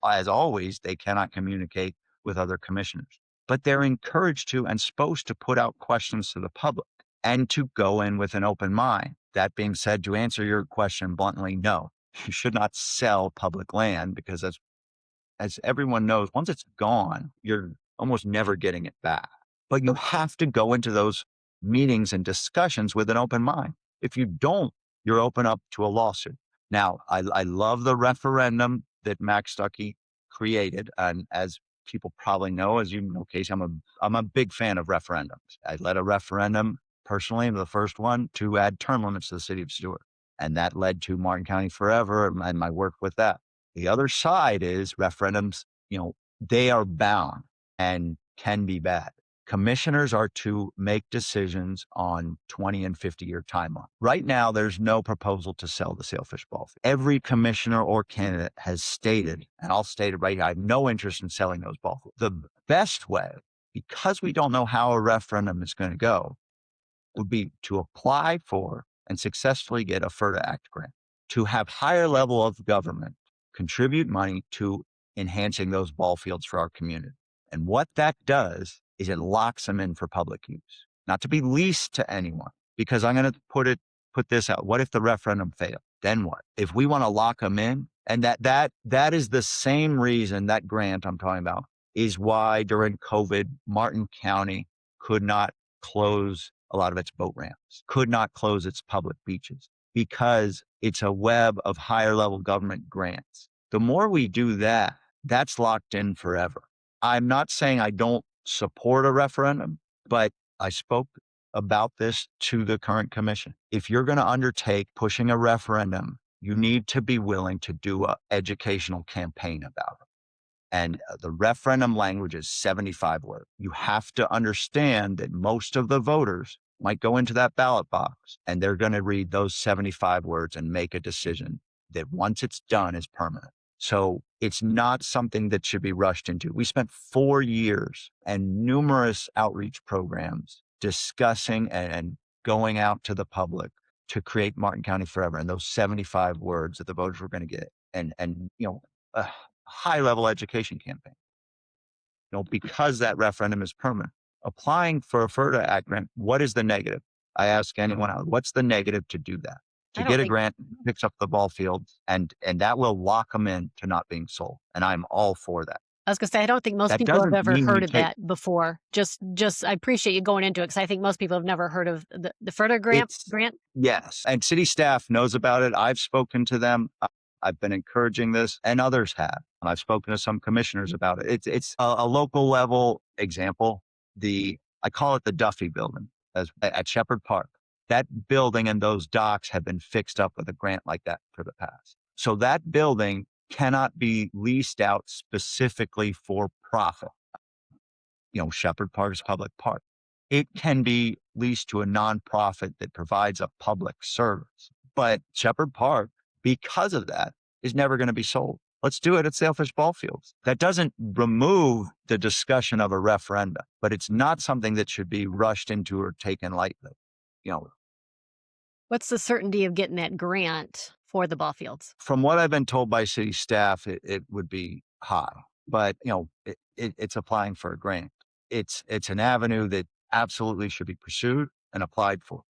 as always, they cannot communicate with other commissioners. But they're encouraged to and supposed to put out questions to the public and to go in with an open mind. That being said, to answer your question bluntly, no, you should not sell public land, because as everyone knows, once it's gone, you're almost never getting it back. But you have to go into those meetings and discussions with an open mind. If you don't, you're open up to a lawsuit. Now, I love the referendum that Max Stuckey created. And as people probably know, as you know, Casey, I'm a big fan of referendums. I led a referendum personally, the first one, to add term limits to the city of Stuart. And that led to Martin County Forever and my work with that. The other side is referendums, they are bound and can be bad. Commissioners are to make decisions on 20 and 50-year timeline. Right now, there's no proposal to sell the Sailfish Ballfield. Every commissioner or candidate has stated, and I'll state it right here, I have no interest in selling those ballfields. The best way, because we don't know how a referendum is going to go, would be to apply for and successfully get a FERDA Act grant, to have higher level of government contribute money to enhancing those ball fields for our community. And what that does is it locks them in for public use, not to be leased to anyone. Because I'm going to put this out. What if the referendum failed? Then what? If we want to lock them in, and that is the same reason that grant I'm talking about is why during COVID, Martin County could not close a lot of its boat ramps, could not close its public beaches, because it's a web of higher level government grants. The more we do that, that's locked in forever. I'm not saying I don't support a referendum, but I spoke about this to the current commission. If you're going to undertake pushing a referendum, you need to be willing to do an educational campaign about it. And the referendum language is 75 words. You have to understand that most of the voters might go into that ballot box and they're going to read those 75 words and make a decision that once it's done is permanent. So it's not something that should be rushed into. We spent 4 years and numerous outreach programs discussing and going out to the public to create Martin County Forever and those 75 words that the voters were going to get and a high level education campaign. Because that referendum is permanent. Applying for a FERDA Act grant, what is the negative? I ask anyone else, what's the negative to do that? I To don't get a think grant, picks up the ball fields, and that will lock them in to not being sold. And I'm all for that. I was gonna say, I don't think most That people have doesn't ever mean heard we of take that before. Just I appreciate you going into it because I think most people have never heard of the FERDA it's grant. yes. And city staff knows about it. I've spoken to them. I've been encouraging this, and others have. And I've spoken to some commissioners about it. It's a local level example. I call it the Duffy Building at Shepherd Park. That building and those docks have been fixed up with a grant like that for the past. So that building cannot be leased out specifically for profit. Shepherd Park is public park. It can be leased to a nonprofit that provides a public service. But Shepherd Park, because of that, is never going to be sold. Let's do it at Sailfish Ballfields. That doesn't remove the discussion of a referendum, but it's not something that should be rushed into or taken lightly. What's the certainty of getting that grant for the ball fields? From what I've been told by city staff, it would be high, but it's applying for a grant. It's an avenue that absolutely should be pursued and applied for.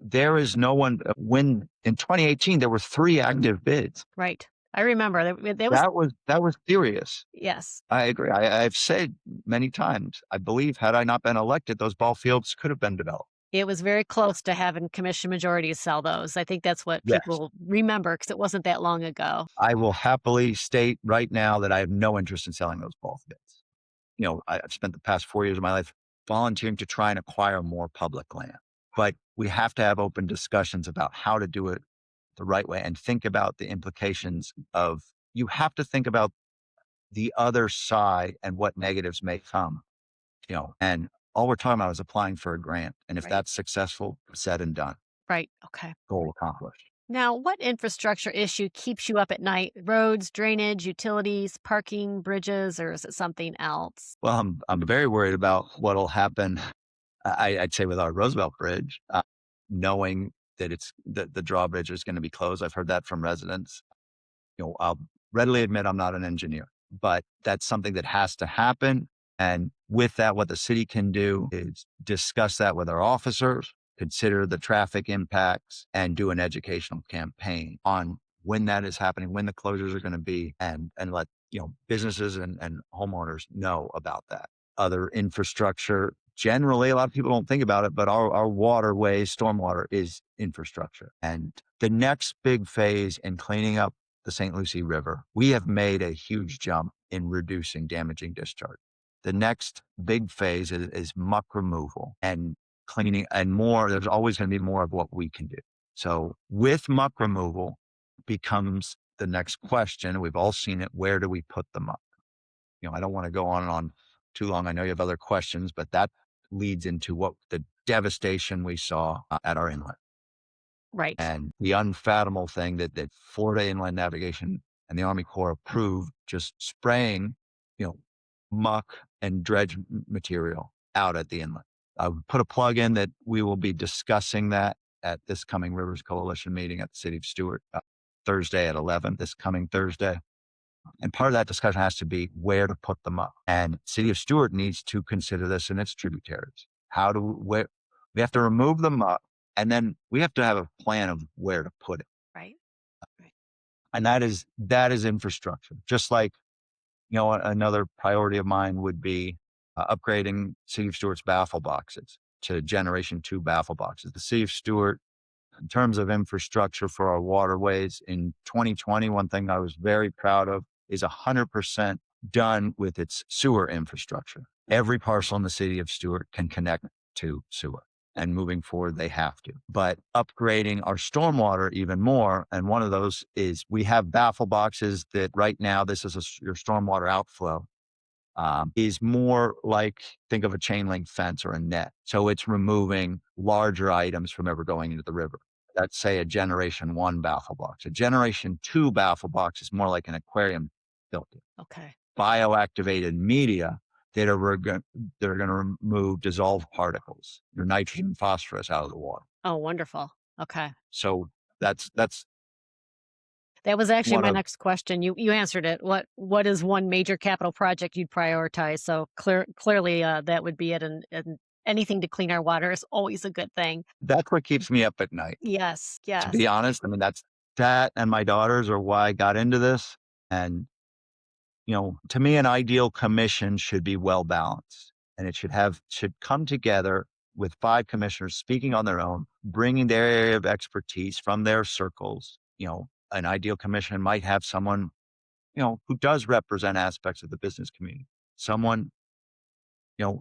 There is no one. When in 2018 there were 3 active bids. Right. I remember that was That was serious. yes. I agree. I've said many times, I believe had I not been elected, those ball fields could have been developed. It was very close to having commission majorities sell those. I think that's what Yes. people remember because it wasn't that long ago. I will happily state right now that I have no interest in selling those ball fields. I've spent the past 4 years of my life volunteering to try and acquire more public land. But we have to have open discussions about how to do it the right way and think about the implications you have to think about the other side and what negatives may come, and all we're talking about is applying for a grant. And if Right. that's successful, said and done, Right. Okay. goal accomplished. Now, what infrastructure issue keeps you up at night? Roads, drainage, utilities, parking, bridges, or is it something else? Well, I'm very worried about what'll happen. I'd say with our Roosevelt Bridge, knowing that the drawbridge is going to be closed. I've heard that from residents. I'll readily admit I'm not an engineer, but that's something that has to happen. And with that, what the city can do is discuss that with our officers, consider the traffic impacts, and do an educational campaign on when that is happening, when the closures are going to be, and let businesses and homeowners know about that. other infrastructure. Generally, a lot of people don't think about it, but our waterways, stormwater is infrastructure. And the next big phase in cleaning up the St. Lucie River, we have made a huge jump in reducing damaging discharge. The next big phase is muck removal and cleaning and more. There's always going to be more of what we can do. So with muck removal becomes the next question. We've all seen it. Where do we put the muck? I don't want to go on and on too long. I know you have other questions, but that leads into what the devastation we saw at our inlet Right. and the unfathomable thing that Florida Inland Navigation and the Army Corps approved, just spraying, you know, muck and dredge material out at the inlet. I would put a plug in that we will be discussing that at this coming Rivers Coalition meeting at the City of Stuart Thursday at 11, this coming Thursday. And part of that discussion has to be where to put them up. And City of Stuart needs to consider this in its tributaries. Where we have to remove them up, and then we have to have a plan of where to put it. Right. Right. And that is infrastructure. Just like, another priority of mine would be upgrading City of Stuart's baffle boxes to Generation 2 baffle boxes. The City of Stuart, in terms of infrastructure for our waterways in 2020, one thing I was very proud of is 100% done with its sewer infrastructure. Every parcel in the City of Stuart can connect to sewer. And moving forward, they have to. But upgrading our stormwater even more, and one of those is we have baffle boxes that right now, this is your stormwater outflow, is more like, think of a chain link fence or a net. So it's removing larger items from ever going into the river. That's, say, a Generation 1 baffle box. A Generation 2 baffle box is more like an aquarium filter. Okay. Bioactivated media that are going to remove dissolved particles, your nitrogen and phosphorus out of the water. Oh, wonderful. Okay. So that's That was actually one my of next question. You answered it. What is one major capital project you'd prioritize? So clearly that would be it. And anything to clean our water is always a good thing. that's what keeps me up at night. Yes. To Yes. be honest, I mean that and my daughters are why I got into this. And to me, an ideal commission should be well balanced, and it should come together with 5 commissioners speaking on their own, bringing their area of expertise from their circles. An ideal commission might have someone, who does represent aspects of the business community, someone,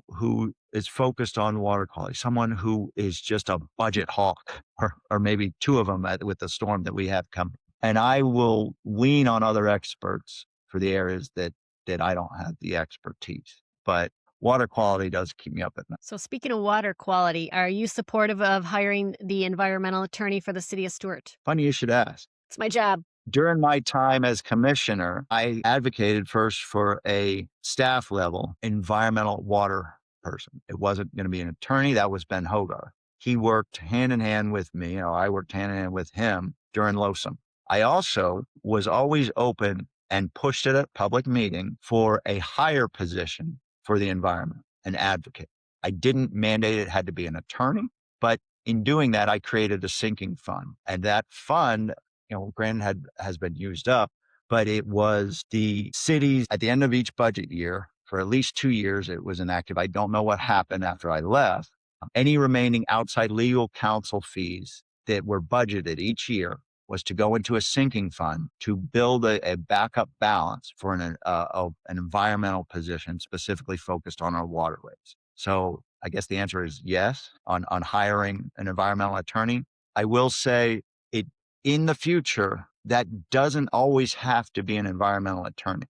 who is focused on water quality, someone who is just a budget hawk, or maybe 2 of them with the storm that we have coming. And I will lean on other experts for the areas that I don't have the expertise. But water quality does keep me up at night. So speaking of water quality, are you supportive of hiring the environmental attorney for the city of Stuart? Funny you should ask. It's my job. During my time as commissioner, I advocated first for a staff level environmental water person. It wasn't going to be an attorney. That was Ben Hogar. He worked hand in hand with me. I worked hand in hand with him during LOSUM. I also was always open and pushed it at public meeting for a higher position for the environment, an advocate. I didn't mandate it had to be an attorney, but in doing that, I created a sinking fund. And that fund, granted has been used up, but it was the city's at the end of each budget year for at least 2 years, it was inactive. I don't know what happened after I left. Any remaining outside legal counsel fees that were budgeted each year was to go into a sinking fund to build a backup balance for an environmental position specifically focused on our waterways. So I guess the answer is yes on hiring an environmental attorney. I will say it in the future, that doesn't always have to be an environmental attorney.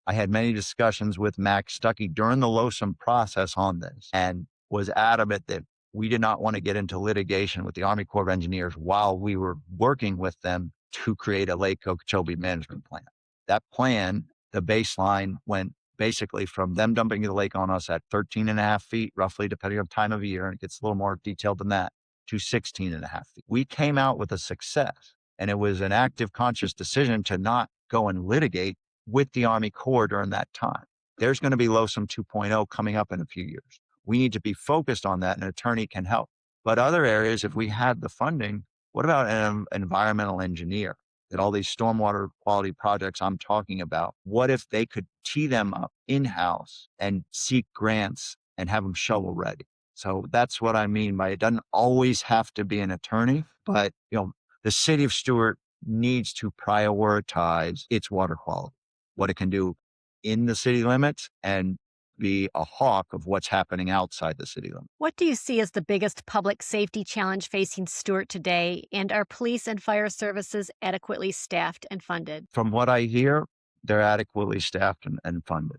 I had many discussions with Max Stuckey during the LOSUM process on this and was adamant that we did not want to get into litigation with the Army Corps of Engineers while we were working with them to create a Lake Okeechobee management plan. That plan, the baseline went basically from them dumping the lake on us at 13 and a half feet, roughly, depending on time of year, and it gets a little more detailed than that, to 16 and a half feet. We came out with a success, and it was an active, conscious decision to not go and litigate with the Army Corps during that time. There's going to be LOSUM 2.0 coming up in a few years. We need to be focused on that. An attorney can help. But other areas, if we had the funding, what about an environmental engineer? that all these stormwater quality projects I'm talking about, what if they could tee them up in-house and seek grants and have them shovel ready? So that's what I mean by it doesn't always have to be an attorney, but the city of Stuart needs to prioritize its water quality, what it can do in the city limits, and be a hawk of what's happening outside the city limits. What do you see as the biggest public safety challenge facing Stewart today? And are police and fire services adequately staffed and funded? From what I hear, they're adequately staffed and funded.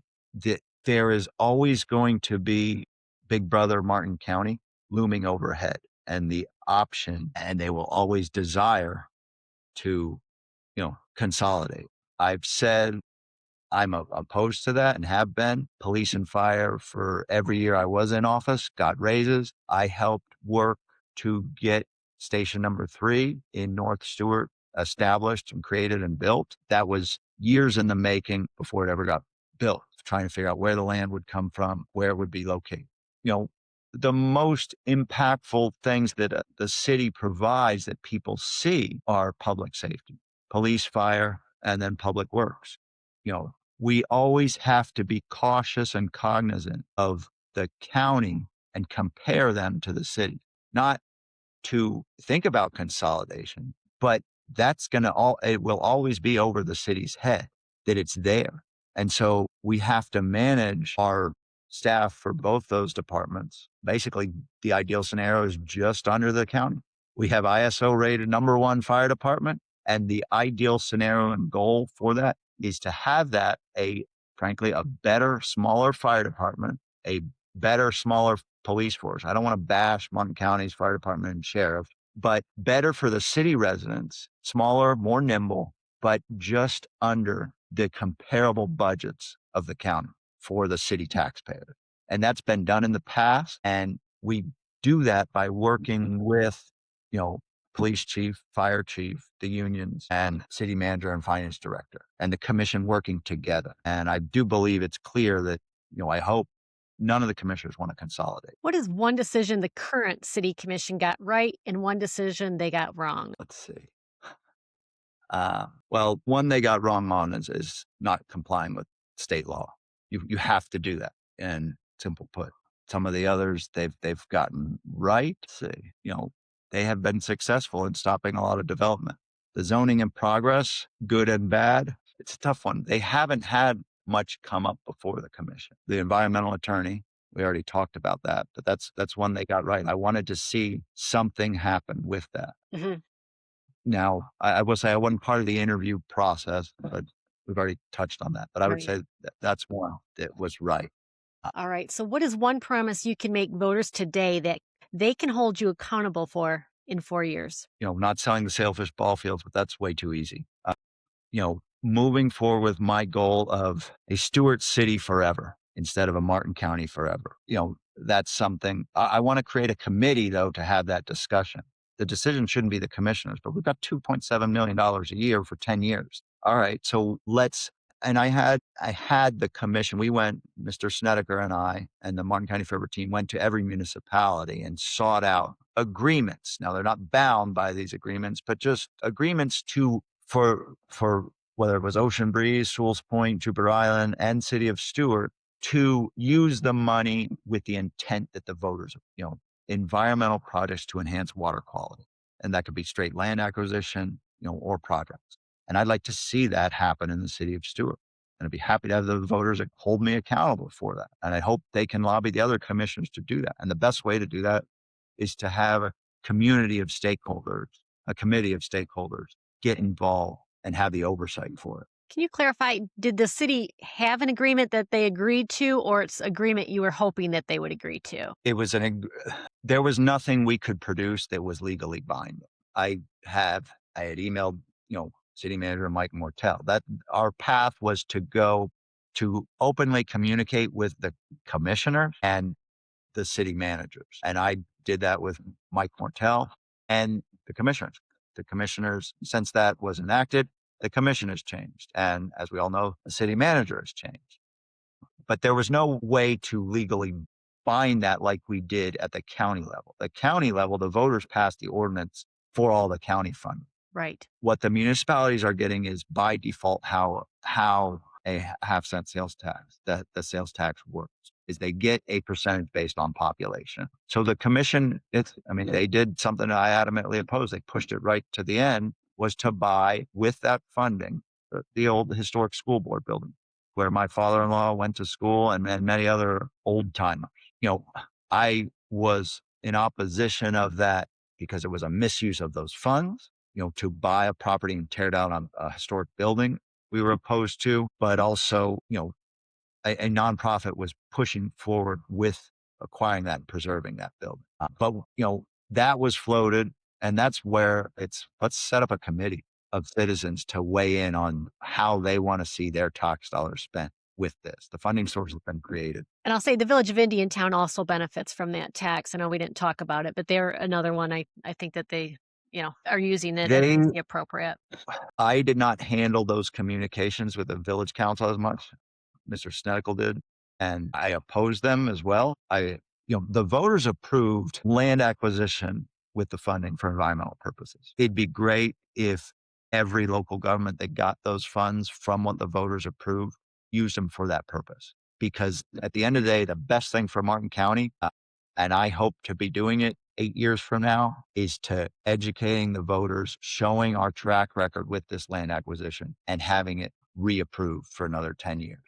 There is always going to be Big Brother Martin County looming overhead and the option, and they will always desire to, consolidate. I've said I'm opposed to that and have been. Police and fire, for every year I was in office, got raises. I helped work to get station number 3 in North Stewart established and created and built. That was years in the making before it ever got built, trying to figure out where the land would come from, where it would be located. You know, the most impactful things that the city provides that people see are public safety, police, fire, and then public works. You know, we always have to be cautious and cognizant of the county and compare them to the city, not to think about consolidation, but it will always be over the city's head that it's there. And so we have to manage our staff for both those departments. Basically, the ideal scenario is just under the county. We have ISO rated #1 fire department. And the ideal scenario and goal for that is to have that frankly, a better, smaller fire department, a better, smaller police force. I don't want to bash Martin County's fire department and sheriff, but better for the city residents, smaller, more nimble, but just under the comparable budgets of the county for the city taxpayer. And that's been done in the past. And we do that by working with, police chief, fire chief, the unions, and city manager and finance director, and the commission working together. And I do believe it's clear that, I hope none of the commissioners want to consolidate. What is one decision the current city commission got right and one decision they got wrong? Let's see. Well, one they got wrong on is not complying with state law. You have to do that. And simple put, some of the others they've gotten right. Let's see, they have been successful in stopping a lot of development. The zoning in progress, good and bad, it's a tough one. They haven't had much come up before the commission. The environmental attorney, we already talked about that, but that's one they got right. I wanted to see something happen with that. Mhm. Now, I will say I wasn't part of the interview process, but we've already touched on that. But I would Right. say that's one that was right. All right. So, what is one promise you can make voters today that they can hold you accountable for in 4 years? Not selling the Sailfish Ballfields, but that's way too easy. Moving forward with my goal of a Stewart City forever instead of a Martin County forever. That's something I want to create a committee, though, to have that discussion. The decision shouldn't be the commissioners, but we've got $2.7 million a year for 10 years. All right. So and I had the commission. We went, Mr. Snedeker and I and the Martin County Forever team went to every municipality and sought out agreements. Now they're not bound by these agreements, but just agreements for whether it was Ocean Breeze, Sewell's Point, Jupiter Island, and City of Stuart, to use the money with the intent that the voters, environmental projects to enhance water quality. And that could be straight land acquisition, or projects. And I'd like to see that happen in the city of Stuart. And I'd be happy to have the voters that hold me accountable for that. And I hope they can lobby the other commissioners to do that. And the best way to do that is to have a community of stakeholders, a committee of stakeholders get involved and have the oversight for it. Can you clarify, did the city have an agreement that they agreed to, or it's agreement you were hoping that they would agree to? There was nothing we could produce that was legally binding. I had emailed, city manager Mike Mortel, that our path was to go to openly communicate with the commissioner and the city managers. And I did that with Mike Mortel and the commissioners. The commissioners, since that was enacted, the commission has changed. And as we all know, the city manager has changed. But there was no way to legally bind that like we did at the county level. The county level, the voters passed the ordinance for all the county funding. Right. What the municipalities are getting is by default how a half cent sales tax, that the sales tax works is they get a percentage based on population. So the commission, I mean, they did something I adamantly opposed. They pushed it right to the end, was to buy with that funding the old historic school board building where my father-in-law went to school and many other old timers. You know, I was in opposition of that because it was a misuse of those funds, to buy a property and tear down a historic building we were opposed to, but also, a nonprofit was pushing forward with acquiring that and preserving that building. But, that was floated. And that's where let's set up a committee of citizens to weigh in on how they want to see their tax dollars spent with this. The funding source has been created. And I'll say the Village of Indiantown also benefits from that tax. I know we didn't talk about it, but they're another one I think that they, are using it as They, they see appropriate. I did not handle those communications with the village council as much. Mr. Snedical did, and I opposed them as well. The voters approved land acquisition with the funding for environmental purposes. It'd be great if every local government that got those funds from what the voters approved used them for that purpose. Because at the end of the day, the best thing for Martin County, and I hope to be doing it 8 years from now, is to educating the voters, showing our track record with this land acquisition and having it reapproved for another 10 years.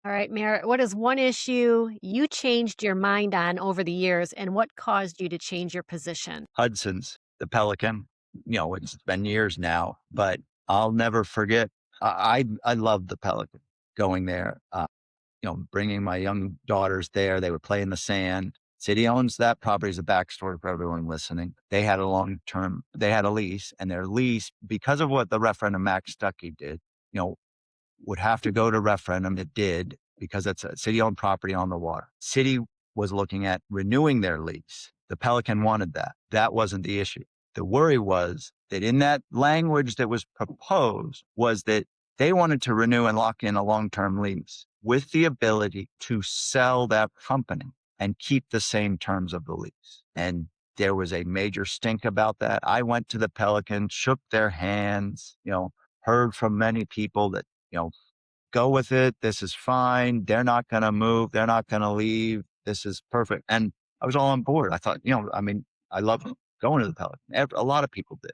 All right, Merritt, what is one issue you changed your mind on over the years, and what caused you to change your position? Hudson's, the Pelican, it's been years now, but I'll never forget. I love the Pelican going there, bringing my young daughters there. They would play in the sand. City owns that property. Is a backstory for everyone listening. They had they had a lease, and their lease, because of what the referendum Max Stuckey did, would have to go to referendum. It did, because it's a city-owned property on the water. City was looking at renewing their lease. The Pelican wanted that. That wasn't the issue. The worry was that in that language that was proposed was that they wanted to renew and lock in a long-term lease with the ability to sell that company and keep the same terms of the lease. And there was a major stink about that. I went to the Pelican, shook their hands, heard from many people that, go with it. This is fine. They're not going to move. They're not going to leave. This is perfect. And I was all on board. I thought, I love going to the Pelican. A lot of people did.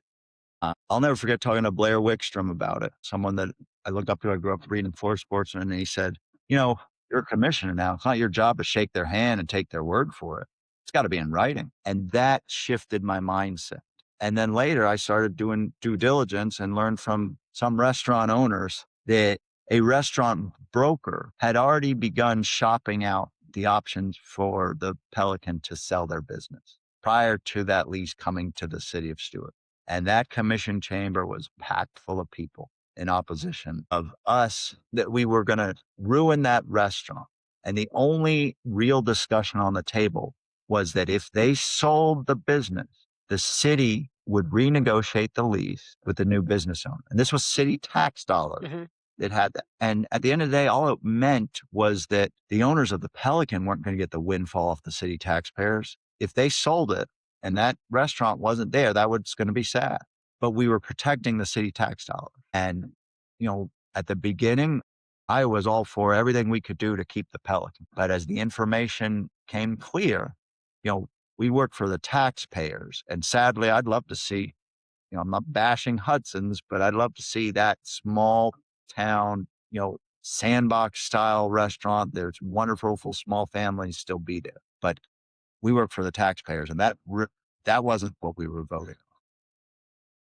I'll never forget talking to Blair Wickstrom about it, someone that I looked up to. I grew up reading Floor Sports, and he said, you're a commissioner now. It's not your job to shake their hand and take their word for it. It's got to be in writing. And that shifted my mindset. And then later I started doing due diligence and learned from some restaurant owners that a restaurant broker had already begun shopping out the options for the Pelican to sell their business prior to that lease coming to the city of Stuart. And that commission chamber was packed full of people in opposition of us, that we were going to ruin that restaurant. And the only real discussion on the table was that if they sold the business, the city would renegotiate the lease with the new business owner. And this was city tax dollars. Mm-hmm. It had that. And at the end of the day, all it meant was that the owners of the Pelican weren't going to get the windfall off the city taxpayers. If they sold it and that restaurant wasn't there, that was going to be sad. But we were protecting the city tax dollar. And, at the beginning, I was all for everything we could do to keep the Pelican. But as the information came clear, we work for the taxpayers. And sadly, I'd love to see, I'm not bashing Hudson's, but I'd love to see that small town, sandbox style restaurant. There's wonderful small families still be there, but we work for the taxpayers, and that wasn't what we were voting on.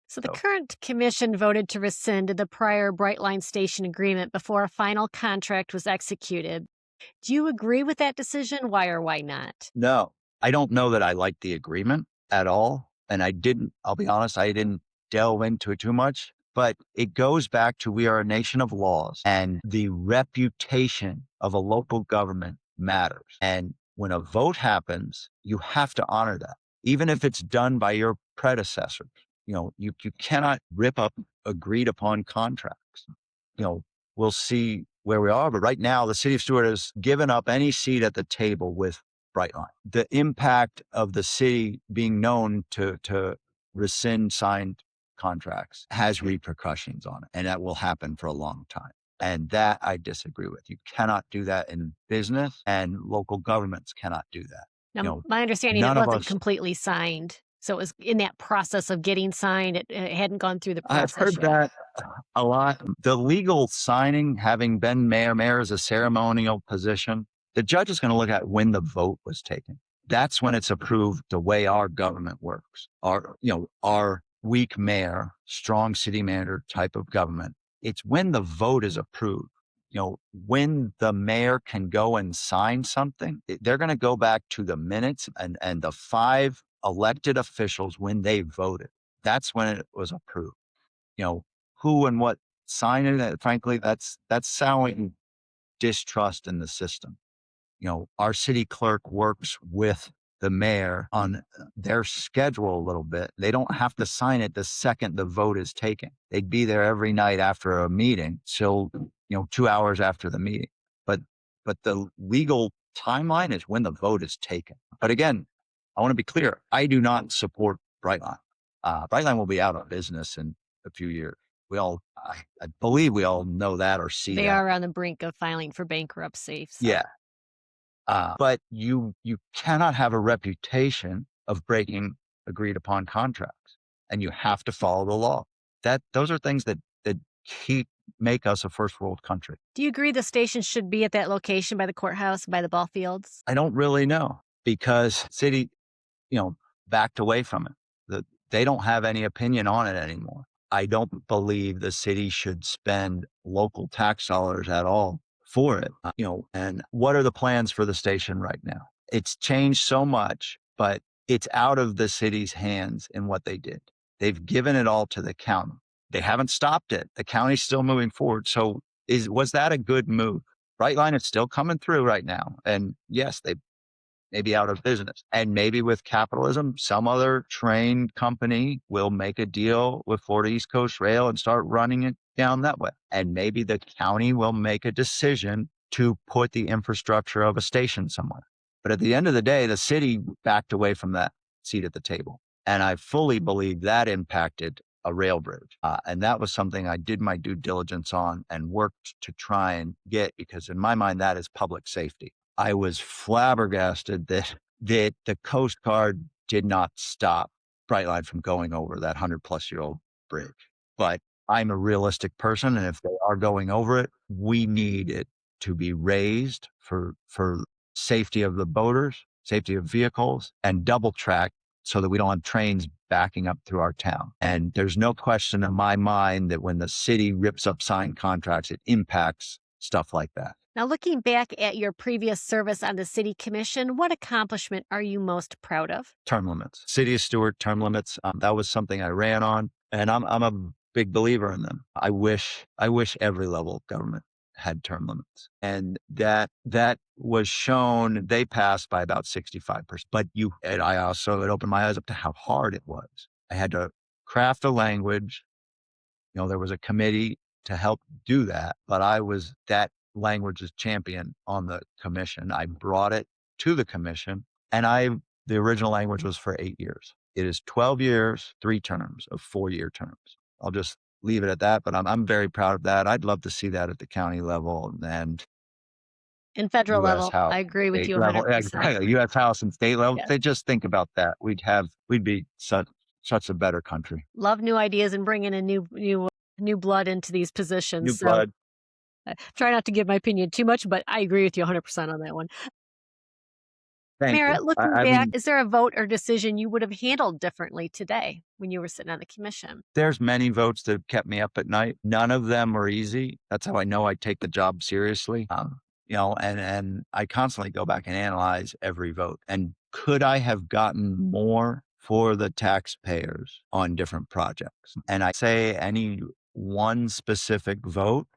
So the current commission voted to rescind the prior Brightline station agreement before a final contract was executed. Do you agree with that decision? Why or why not? No, I don't know that I liked the agreement at all. And I'll be honest, I didn't delve into it too much, but it goes back to we are a nation of laws, and the reputation of a local government matters. And when a vote happens, you have to honor that, even if it's done by your predecessors. You cannot rip up agreed upon contracts. We'll see where we are, but right now the city of Stuart has given up any seat at the table with Brightline. The impact of the city being known to rescind signed contracts has repercussions on it, and that will happen for a long time. And that I disagree with. You cannot do that in business, and local governments cannot do that. You Now, know, my understanding, it none of wasn't us, completely signed. So it was in that process of getting signed. It hadn't gone through the I've process heard yet. that a lot. The legal signing, having been mayor is a ceremonial position. The judge is going to look at when the vote was taken. That's when it's approved the way our government works. Our weak mayor, strong city manager type of government. It's when the vote is approved. When the mayor can go and sign something, they're going to go back to the minutes and the 5 elected officials when they voted. That's when it was approved. Who and what signed it, frankly, that's sowing distrust in the system. Our city clerk works with the mayor on their schedule a little bit. They don't have to sign it the second the vote is taken. They'd be there every night after a meeting till, 2 hours after the meeting. But the legal timeline is when the vote is taken. But again, I want to be clear. I do not support Brightline. Brightline will be out of business in a few years. I believe we all know that or see They that. are on the brink of filing for bankruptcy. So. Yeah. But you cannot have a reputation of breaking agreed upon contracts, and you have to follow the law. Those are things that make us a first world country. Do you agree the station should be at that location by the courthouse, by the ball fields? I don't really know because city, backed away from it. They don't have any opinion on it anymore. I don't believe the city should spend local tax dollars at all for it. And what are the plans for the station right now? It's changed so much, but it's out of the city's hands in what they did. They've given it all to the county. They haven't stopped it. The county's still moving forward. So was that a good move? Brightline is still coming through right now. And yes, they may be out of business. And maybe with capitalism, some other train company will make a deal with Florida East Coast Rail and start running it down that way. And maybe the county will make a decision to put the infrastructure of a station somewhere. But at the end of the day, the city backed away from that seat at the table. And I fully believe that impacted a rail bridge. And that was something I did my due diligence on and worked to try and get, because in my mind, that is public safety. I was flabbergasted that the Coast Guard did not stop Brightline from going over that 100-plus-year-old bridge. But I'm a realistic person, and if they are going over it, we need it to be raised for safety of the boaters, safety of vehicles, and double track so that we don't have trains backing up through our town. And there's no question in my mind that when the city rips up signed contracts, it impacts stuff like that. Now, looking back at your previous service on the city commission, what accomplishment are you most proud of? Term limits, City of Stuart term limits. That was something I ran on, and I'm a big believer in them. I wish every level of government had term limits, and that was shown. They passed by about 65%. But it opened my eyes up to how hard it was. I had to craft a language. There was a committee to help do that, but I was that language's champion on the commission. I brought it to the commission, and the original language was for 8 years. It is 12 years, 3 terms of 4-year terms. I'll just leave it at that, but I'm very proud of that. I'd love to see that at the county level and In federal U.S. level, House, I agree with state you level, 100%. U.S. House and state level. Yes. They just think about that. We'd be such a better country. Love new ideas and bringing in new blood into these positions. New So blood. try not to give my opinion too much, but I agree with you 100% on that one. Thank you. Merritt, looking I back, mean, is there a vote or decision you would have handled differently today when you were sitting on the commission? there's many votes that have kept me up at night. None of them are easy. That's how I know I take the job seriously. And I constantly go back and analyze every vote. And could I have gotten more for the taxpayers on different projects? And I say any one specific vote,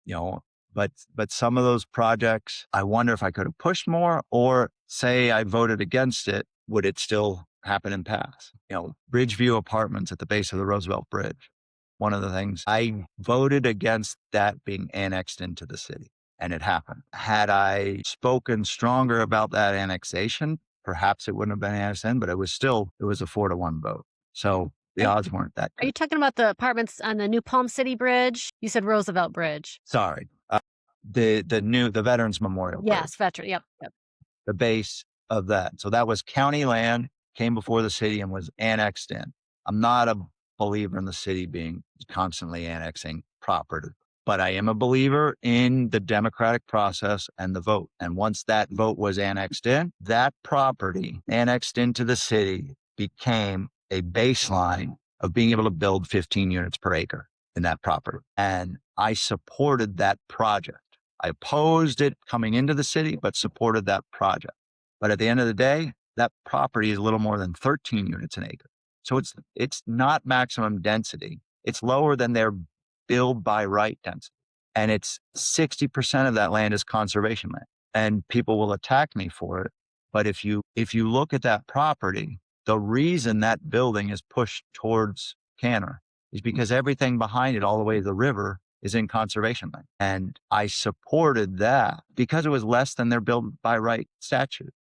you know, but some of those projects, I wonder if I could have pushed more, or say I voted against it, would it still happen and pass? Bridgeview Apartments at the base of the Roosevelt Bridge. One of the things I voted against that being annexed into the city, and it happened. Had I spoken stronger about that annexation, perhaps it wouldn't have been annexed in, but it was a 4-1 vote. So The odds weren't that Are you good. talking about the apartments on the new Palm City Bridge? You said Roosevelt Bridge. Sorry. The Veterans Memorial Yes, Bridge, veteran. Yep, yep. the base of that. So that was county land, came before the city and was annexed in. I'm not a believer in the city being constantly annexing property, but I am a believer in the democratic process and the vote. And once that vote was annexed in, that property annexed into the city became a baseline of being able to build 15 units per acre in that property. And I supported that project. I opposed it coming into the city, but supported that project. But at the end of the day, that property is a little more than 13 units an acre. So it's not maximum density. It's lower than their build by right density. And it's 60% of that land is conservation land. And people will attack me for it. But if you look at that property, the reason that building is pushed towards Canner is because everything behind it all the way to the river is in conservation land. And I supported that because it was less than their build by right statute,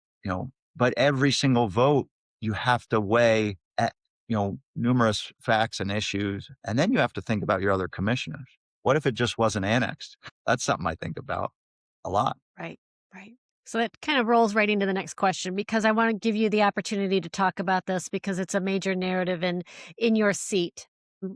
but every single vote you have to weigh at, numerous facts and issues. And then you have to think about your other commissioners. What if it just wasn't annexed? That's something I think about a lot. Right, right. So that kind of rolls right into the next question because I want to give you the opportunity to talk about this because it's a major narrative in your seat.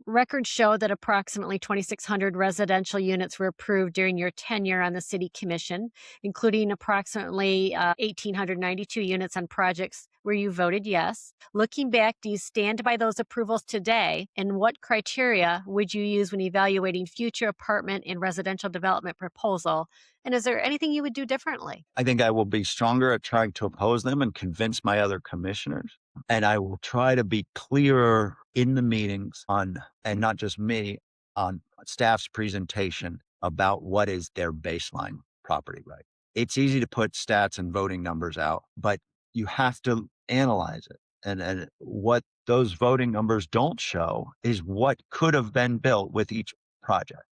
Records show that approximately 2,600 residential units were approved during your tenure on the city commission, including approximately 1,892 units on projects where you voted yes. Looking back, do you stand by those approvals today? And what criteria would you use when evaluating future apartment and residential development proposal? And is there anything you would do differently? I think I will be stronger at trying to oppose them and convince my other commissioners. And I will try to be clearer in the meetings and not just me, on staff's presentation about what is their baseline property right. It's easy to put stats and voting numbers out, but you have to analyze it. And what those voting numbers don't show is what could have been built with each project.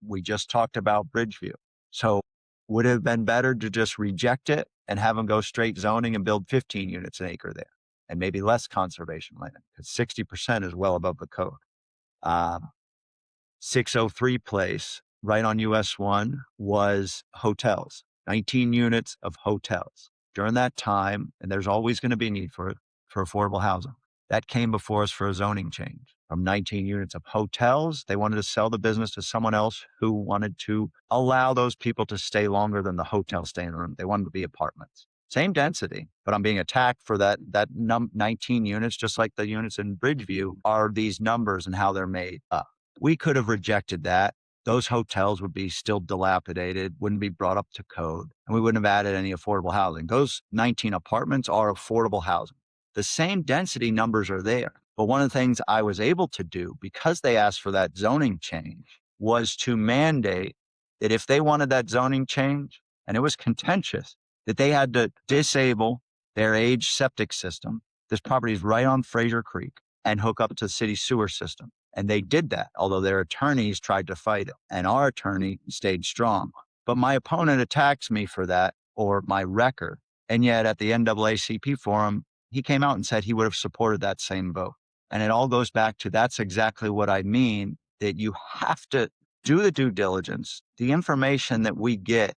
We just talked about Bridgeview. So would it have been better to just reject it and have them go straight zoning and build 15 units an acre there and maybe less conservation land because 60% is well above the code. 603 place right on US 1 was hotels, 19 units of hotels. During that time, and there's always going to be a need for affordable housing, that came before us for a zoning change from 19 units of hotels. They wanted to sell the business to someone else who wanted to allow those people to stay longer than the hotel stay in the room. They wanted to be apartments. Same density, but I'm being attacked for that 19 units, just like the units in Bridgeview are these numbers and how they're made up. We could have rejected that. Those hotels would be still dilapidated, wouldn't be brought up to code, and we wouldn't have added any affordable housing. Those 19 apartments are affordable housing. The same density numbers are there. But one of the things I was able to do because they asked for that zoning change was to mandate that if they wanted that zoning change, and it was contentious, that they had to disable their aged septic system. This property is right on Fraser Creek and hook up to the city sewer system. And they did that, although their attorneys tried to fight it. And our attorney stayed strong. But my opponent attacks me for that or my record. And yet at the NAACP forum, he came out and said he would have supported that same vote. And it all goes back to that's exactly what I mean, that you have to do the due diligence. The information that we get,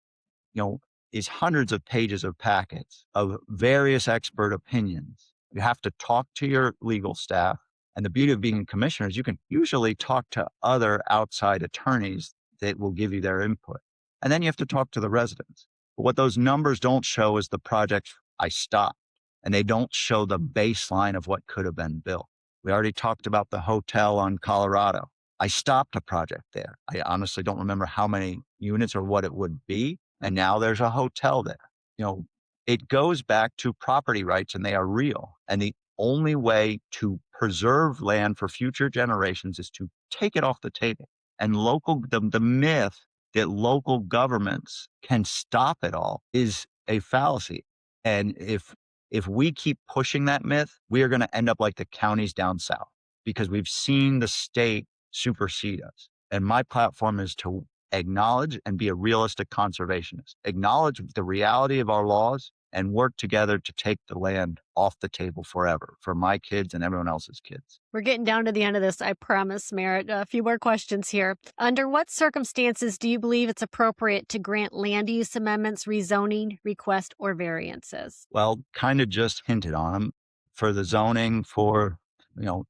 is hundreds of pages of packets of various expert opinions. You have to talk to your legal staff. And the beauty of being commissioners, you can usually talk to other outside attorneys that will give you their input. And then you have to talk to the residents. But what those numbers don't show is the projects I stopped. And they don't show the baseline of what could have been built. We already talked about the hotel on Colorado. I stopped a project there. I honestly don't remember how many units or what it would be. And now there's a hotel there. It goes back to property rights and they are real. And the only way to preserve land for future generations is to take it off the table. And the myth that local governments can stop it all is a fallacy. And if we keep pushing that myth, we are going to end up like the counties down south because we've seen the state supersede us. And my platform is to acknowledge and be a realistic conservationist, acknowledge the reality of our laws and work together to take the land off the table forever for my kids and everyone else's kids. We're getting down to the end of this, I promise, Merritt. A few more questions here. Under what circumstances do you believe it's appropriate to grant land use amendments, rezoning, request, or variances? Well, kind of just hinted on them for the zoning for, you know,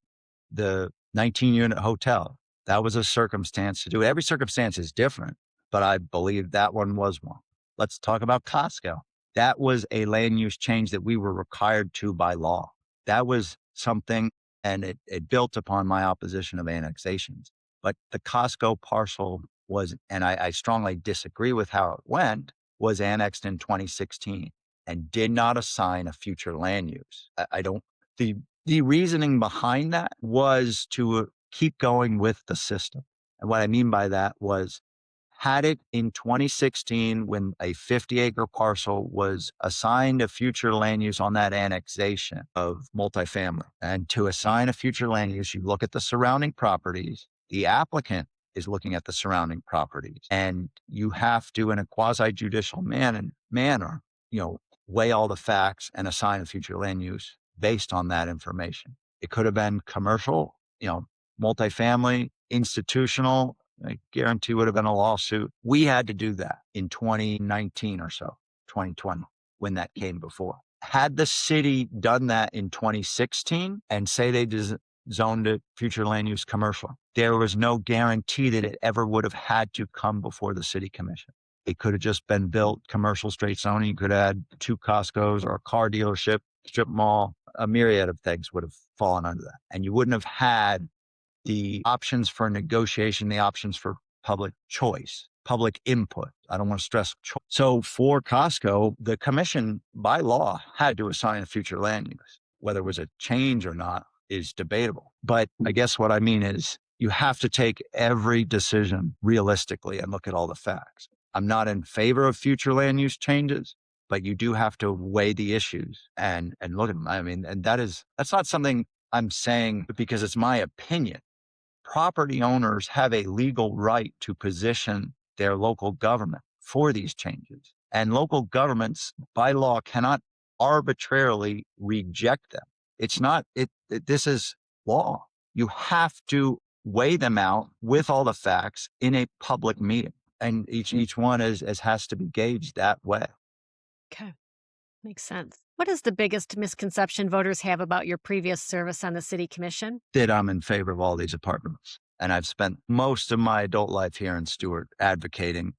the 19-unit hotel. That was a circumstance to do it. Every circumstance is different, but I believe that one was one. Let's talk about Costco. That was a land use change that we were required to by law. That was something, and it built upon my opposition of annexations. But the Costco parcel was, and I strongly disagree with how it went, was annexed in 2016 and did not assign a future land use. I don't, the reasoning behind that was to keep going with the system. And what I mean by that was, had it in 2016 when a 50-acre parcel was assigned a future land use on that annexation of multifamily. And to assign a future land use, you look at the surrounding properties. The applicant is looking at the surrounding properties, and you have to, in a quasi-judicial manner, weigh all the facts and assign a future land use based on that information. It could have been commercial, multifamily, institutional. I guarantee would have been a lawsuit. We had to do that in 2019 or so, 2020, when that came before. Had the city done that in 2016 and say they zoned it future land use commercial, there was no guarantee that it ever would have had to come before the city commission. It could have just been built commercial straight zoning. You could add 2 Costco's or a car dealership, strip mall, a myriad of things would have fallen under that. And you wouldn't have had the options for negotiation, the options for public choice, public input. I don't want to stress choice. So for Costco, the commission by law had to assign a future land use. Whether it was a change or not is debatable. But I guess what I mean is you have to take every decision realistically and look at all the facts. I'm not in favor of future land use changes, but you do have to weigh the issues and look at them. I mean, and that's not something I'm saying because it's my opinion. Property owners have a legal right to position their local government for these changes. And local governments by law cannot arbitrarily reject them. This is law. You have to weigh them out with all the facts in a public meeting. And each one has to be gauged that way. Okay. Makes sense. What is the biggest misconception voters have about your previous service on the city commission? That I'm in favor of all these apartments. And I've spent most of my adult life here in Stuart advocating,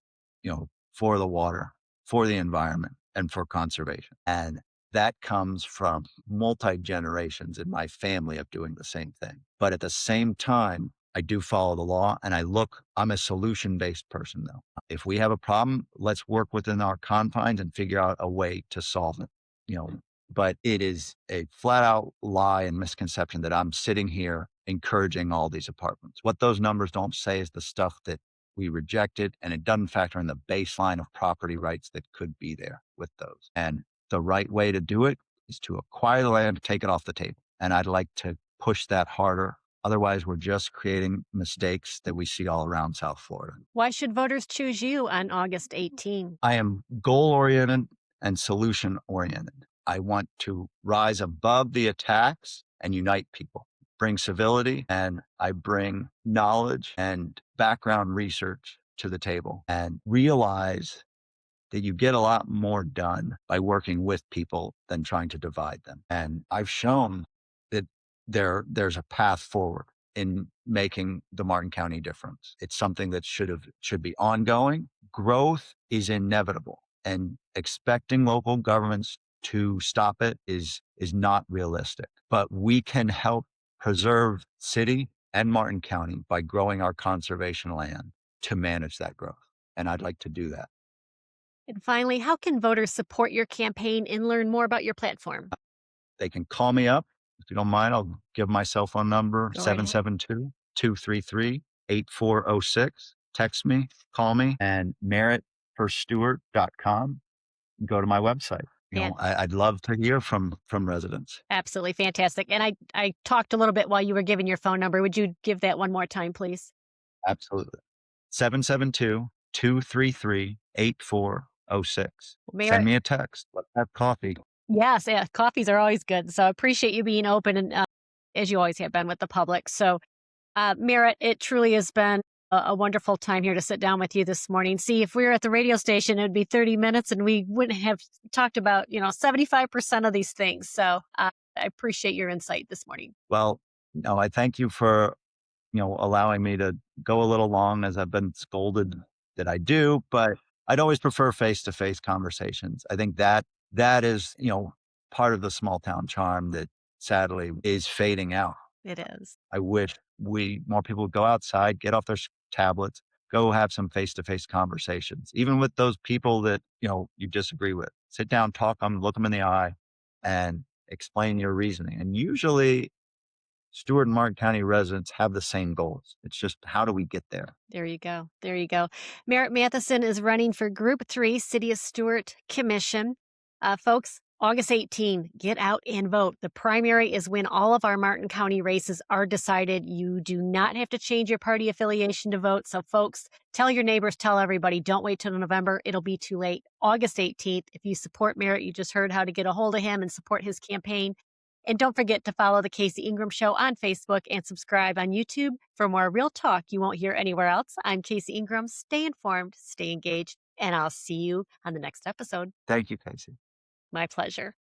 for the water, for the environment, and for conservation. And that comes from multi-generations in my family of doing the same thing. But at the same time, I do follow the law and I'm a solution-based person though. If we have a problem, let's work within our confines and figure out a way to solve it, but it is a flat out lie and misconception that I'm sitting here encouraging all these apartments. What those numbers don't say is the stuff that we rejected, and it doesn't factor in the baseline of property rights that could be there with those. And the right way to do it is to acquire the land, take it off the table. And I'd like to push that harder. Otherwise, we're just creating mistakes that we see all around South Florida. Why should voters choose you on August 18? I am goal-oriented and solution-oriented. I want to rise above the attacks and unite people, bring civility, and I bring knowledge and background research to the table and realize that you get a lot more done by working with people than trying to divide them. And I've shown that there's a path forward in making the Martin County difference. It's something that should be ongoing. Growth is inevitable, and expecting local governments to stop it is not realistic. But we can help preserve city and Martin County by growing our conservation land to manage that growth. And I'd like to do that. And finally, how can voters support your campaign and learn more about your platform? They can call me up. If you don't mind, I'll give my cell phone number, Go right ahead. 772-233-8406. Text me, call me, and merrittforstewart.com. Go to my website. I'd love to hear from residents. Absolutely fantastic. And I talked a little bit while you were giving your phone number. Would you give that one more time, please? Absolutely. 772-233-8406. 06. Send Merritt, me a text. Let's have coffee. yes, yeah, coffees are always good. So I appreciate you being open and as you always have been with the public. So, Merritt, it truly has been a wonderful time here to sit down with you this morning. See, if we were at the radio station, it would be 30 minutes and we wouldn't have talked about, 75% of these things. So I appreciate your insight this morning. Well, no, I thank you for, allowing me to go a little long as I've been scolded that I do, but I'd always prefer face-to-face conversations. I think that is, part of the small town charm that sadly is fading out. It is. I wish more people would go outside, get off their tablets, go have some face-to-face conversations, even with those people that, you disagree with. Sit down, talk them, look them in the eye and explain your reasoning. And usually Stewart and Martin County residents have the same goals. It's just how do we get there? There you go. There you go. Merritt Matheson is running for Group 3 City of Stuart Commission. Folks, August 18, get out and vote. The primary is when all of our Martin County races are decided. You do not have to change your party affiliation to vote. So, folks, tell your neighbors, tell everybody. Don't wait till November. It'll be too late. August 18th. If you support Merritt, you just heard how to get a hold of him and support his campaign. And don't forget to follow The Casey Ingram Show on Facebook and subscribe on YouTube for more real talk you won't hear anywhere else. I'm Casey Ingram. Stay informed, stay engaged, and I'll see you on the next episode. Thank you, Casey. My pleasure.